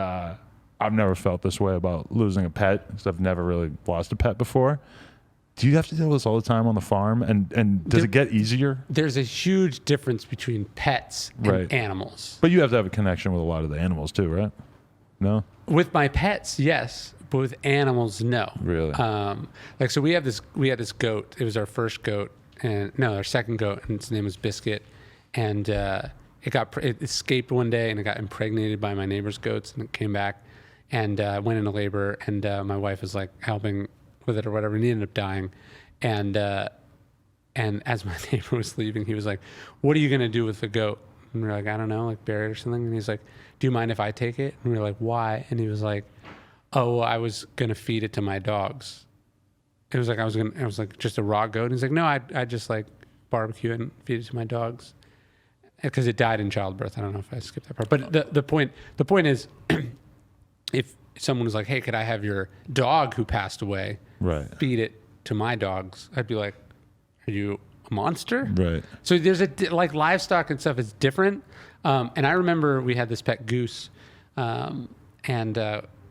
I've never felt this way about losing a pet, because I've never really lost a pet before. Do you have to deal with this all the time on the farm? And does it get easier? There's a huge difference between pets and animals. But you have to have a connection with a lot of the animals too, right? No? With my pets, yes. But with animals, no. Really? So we had this goat. It was our first goat, our second goat, and its name was Biscuit. And it escaped one day, and it got impregnated by my neighbor's goats, and it came back and went into labor. And my wife was like helping with it or whatever, and he ended up dying. And as my neighbor was leaving, he was like, "What are you gonna do with the goat?" And we were like, "I don't know, like bury it or something." And he's like, "Do you mind if I take it?" And we were like, "Why?" And he was like, "Oh, well, I was gonna feed it to my dogs." It was like I was like just a raw goat. And he's like, "No, I just like barbecue and feed it to my dogs because it died in childbirth. I don't know if I skipped that part, but the point is, if someone was like, "Hey, could I have your dog who passed away? Right. Feed it to my dogs," I'd be like, "Are you a monster?" Right. So there's like livestock and stuff is different. And I remember we had this pet goose, and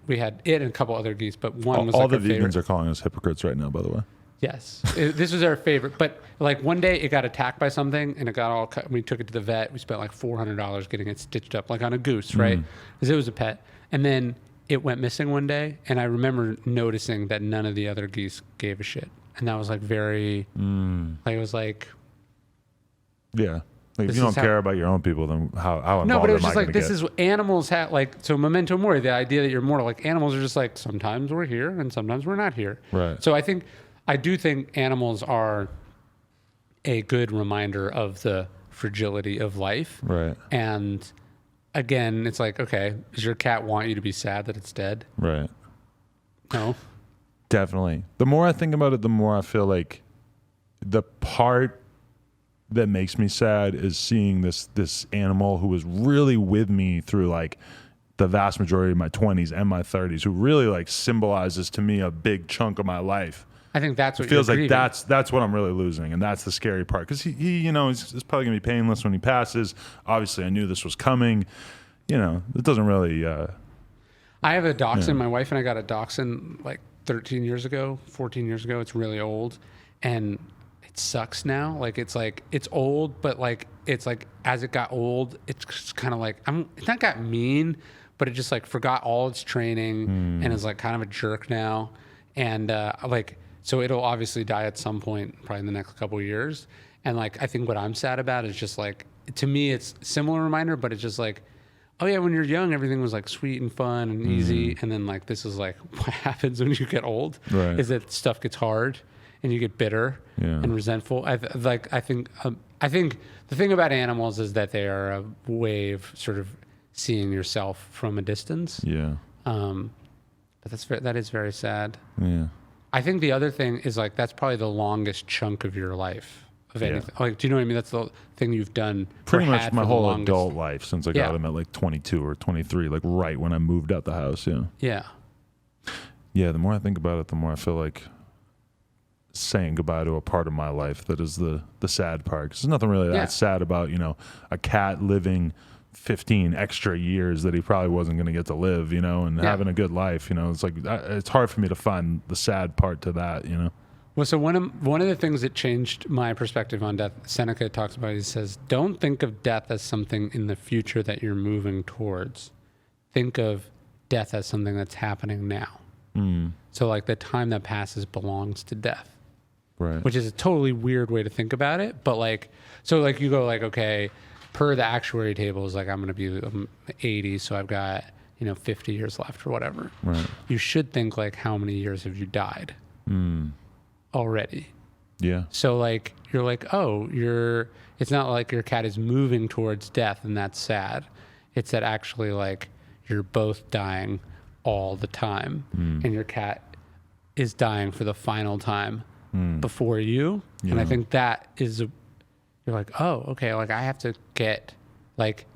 we had it and a couple other geese, but one was all like the our vegans favorite. are calling us hypocrites right now, by the way. Yes, this was our favorite. But like one day it got attacked by something and it got all cut. We took it to the vet. We spent like $400 getting it stitched up, like on a goose, right? Because it was a pet. And then it went missing one day, and I remember noticing that none of the other geese gave a shit, and that was like very, like it was like, Yeah. Like, if This you don't is how- care about your own people, then how involved no, but it was am I just like gonna this get? is what animals have. Like, so memento mori, the idea that you're mortal. Like animals are just like sometimes we're here and sometimes we're not here. Right. So I do think animals are a good reminder of the fragility of life. Right. And again, it's like, okay, does your cat want you to be sad that it's dead? Right. No. Definitely. The more I think about it, the more I feel like the part that makes me sad is seeing this animal who was really with me through like the vast majority of my 20s and my 30s, who really like symbolizes to me a big chunk of my life. I think that's what It feels you're like grieving. that's what I'm really losing, and that's the scary part, because he you know, it's probably gonna be painless when he passes. Obviously, I knew this was coming. You know, it doesn't really. I have a dachshund. My wife and I got a dachshund like 13 years ago, 14 years ago. It's really old, and it sucks now. Like it's old, but like it's like as it got old, it's kind of like it's not got mean, but it just like forgot all its training and is like kind of a jerk now, and like so it'll obviously die at some point, probably in the next couple of years. And like I think what I'm sad about is just like, to me it's a similar reminder, but it's just like, oh yeah, when you're young, everything was like sweet and fun and easy. And then like, this is like what happens when you get old, Right. is that stuff gets hard and you get bitter and resentful. I think the thing about animals is that they are a way of sort of seeing yourself from a distance. Yeah. But that is very sad. Yeah. I think the other thing is like, that's probably the longest chunk of your life of anything. Like, do you know what I mean? That's the thing you've done Pretty or much had my for the whole longest. adult life, since I got him at like 22 or 23, like right when I moved out the house. Yeah. Yeah. Yeah. The more I think about it, the more I feel like saying goodbye to a part of my life that is the sad part. 'Cause there's nothing really that sad about, you know, a cat living 15 extra years that he probably wasn't going to get to live, you know, and having a good life. You know, it's like it's hard for me to find the sad part to that, you know. Well, so one of the things that changed my perspective on death, Seneca talks about, he says, don't think of death as something in the future that you're moving towards. Think of death as something that's happening now. So like the time that passes belongs to death. Right. Which is a totally weird way to think about it. But like, so like you go like, okay, per the actuary tables, like I'm going to be 80. So I've got, 50 years left or whatever. Right. You should think like, how many years have you died already? Yeah. So like, you're like, oh, it's not like your cat is moving towards death and that's sad. It's that actually like you're both dying all the time and your cat is dying for the final time before you. Yeah. And I think that is, you're like, oh, okay. Like I have to get like,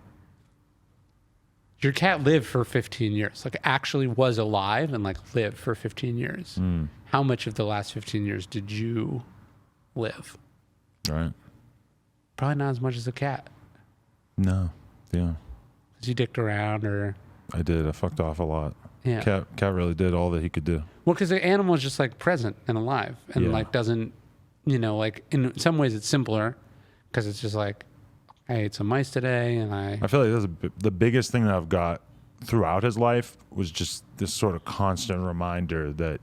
your cat lived for 15 years, like actually was alive and like lived for 15 years. How much of the last 15 years did you live? Right. Probably not as much as a cat. No. Yeah. Because you dicked around or... I did. I fucked off a lot. Yeah. Cat really did all that he could do. Well, because the animal is just like present and alive and like doesn't, like in some ways it's simpler because it's just like, I ate some mice today and I feel like the biggest thing that I've got throughout his life was just this sort of constant reminder that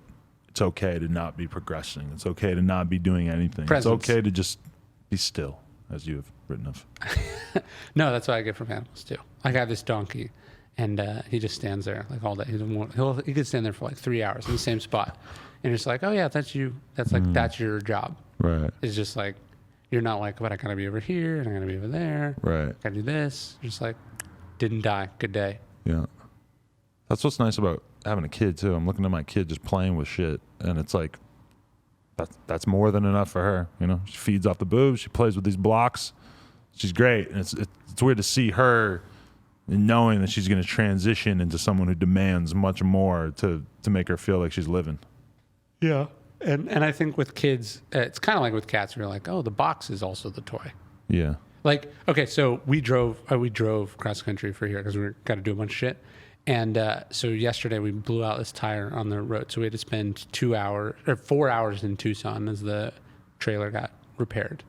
it's okay to not be progressing. It's okay to not be doing anything. Presence. It's okay to just be still, as you have written of. No, that's what I get from animals too. Like I have this donkey and he just stands there like all day. He could stand there for like 3 hours in the same spot. And it's like, oh yeah, that's you. That's like, that's your job. Right. It's just like, you're not like, but I gotta be over here and I gotta be over there. Right. Gotta do this. Just like, didn't die. Good day. Yeah. That's what's nice about having a kid too. I'm looking at my kid just playing with shit, and it's like that's more than enough for her. You know, she feeds off the boobs. She plays with these blocks. She's great. And it's weird to see her knowing that she's going to transition into someone who demands much more to make her feel like she's living. Yeah. And I think with kids, it's kind of like with cats. Where you're like, oh, the box is also the toy. Yeah. Like, okay, so we drove cross country for here because we got to do a bunch of shit. And so yesterday we blew out this tire on the road. So we had to spend 4 hours in Tucson as the trailer got repaired.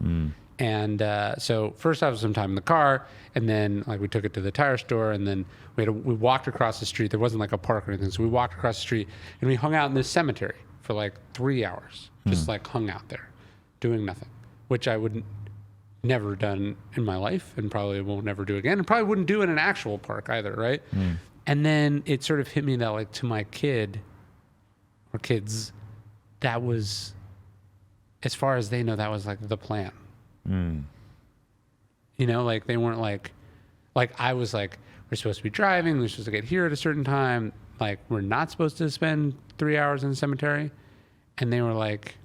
And so first I was some time in the car, and then like we took it to the tire store, and then we walked across the street. There wasn't like a park or anything, so we walked across the street and we hung out in this cemetery for like 3 hours, just like hung out there, doing nothing, which I would never done in my life, and probably won't never do again, and probably wouldn't do in an actual park either, right? And then it sort of hit me that like to my kid or kids, that was, as far as they know, that was like the plan. You know, like they weren't like I was like, we're supposed to be driving, we're supposed to get here at a certain time, like we're not supposed to spend 3 hours in the cemetery. And they were like,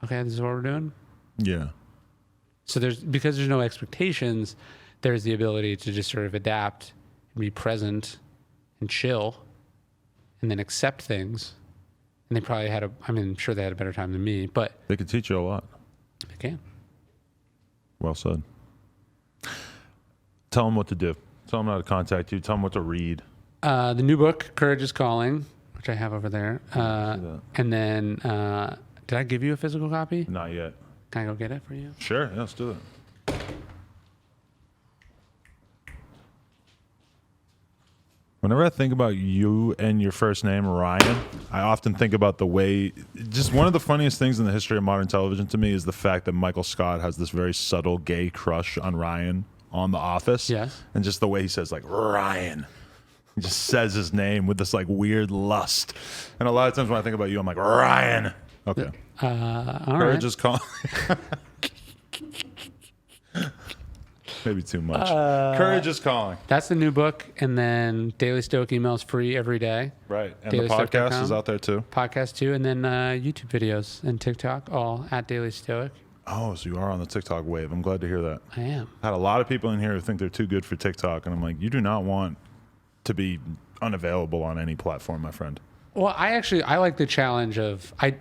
okay, this is what we're doing. Yeah. So because there's no expectations, there's the ability to just sort of adapt and be present and chill and then accept things. And they probably I'm sure they had a better time than me, but They could teach you a lot. they can. Well said. Tell them what to do. Tell them how to contact you. Tell them what to read. The new book, Courage is Calling, which I have over there. And then, did I give you a physical copy? Not yet. Can I go get it for you? Sure. Yeah, let's do it. Whenever I think about you and your first name, Ryan, I often think about the way, just one of the funniest things in the history of modern television to me is the fact that Michael Scott has this very subtle gay crush on Ryan on The Office. Yes. And just the way he says, like, Ryan. He just says his name with this, like, weird lust. And a lot of times when I think about you, I'm like, Ryan. Okay. All Courage right. is calling. Maybe too much. Courage is calling. That's the new book. And then Daily Stoic emails free every day. Right. And the podcast is out there too. Podcast too. And then YouTube videos and TikTok, all at Daily Stoic. Oh, so you are on the TikTok wave. I'm glad to hear that. I am. I had a lot of people in here who think they're too good for TikTok. And I'm like, you do not want to be unavailable on any platform, my friend. Well, I like the challenge of I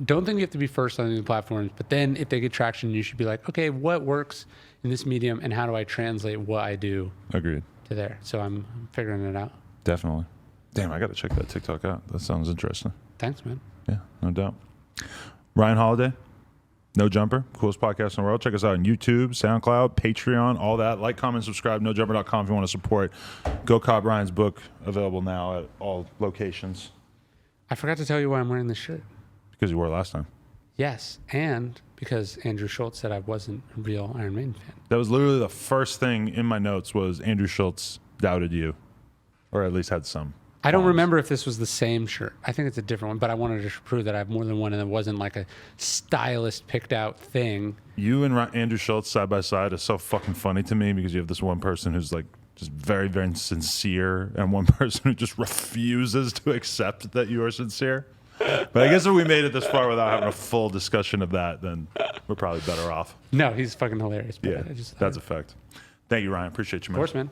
don't think you have to be first on the platforms, but then if they get traction, you should be like, okay, what works in this medium, and how do I translate what I do Agreed. to there? So I'm figuring it out. Definitely. Damn, I got to check that TikTok out. That sounds interesting. Thanks, man. Yeah, no doubt. Ryan Holiday, No Jumper, coolest podcast in the world. Check us out on YouTube, SoundCloud, Patreon, all that. Like, comment, subscribe, nojumper.com if you want to support. Go cop Ryan's book, available now at all locations. I forgot to tell you why I'm wearing this shirt. Because you wore it last time. Yes, and because Andrew Schultz said I wasn't a real Iron Maiden fan. That was literally the first thing in my notes was Andrew Schultz doubted you, or at least had some. I don't remember if this was the same shirt. I think it's a different one, but I wanted to prove that I have more than one and it wasn't like a stylist picked out thing. You and Andrew Schultz side by side is so fucking funny to me because you have this one person who's like just very, very sincere and one person who just refuses to accept that you are sincere. But I guess if we made it this far without having a full discussion of that, then we're probably better off. No, he's fucking hilarious. But Yeah, that's a fact. Thank you, Ryan. Appreciate you, man. Of course, man.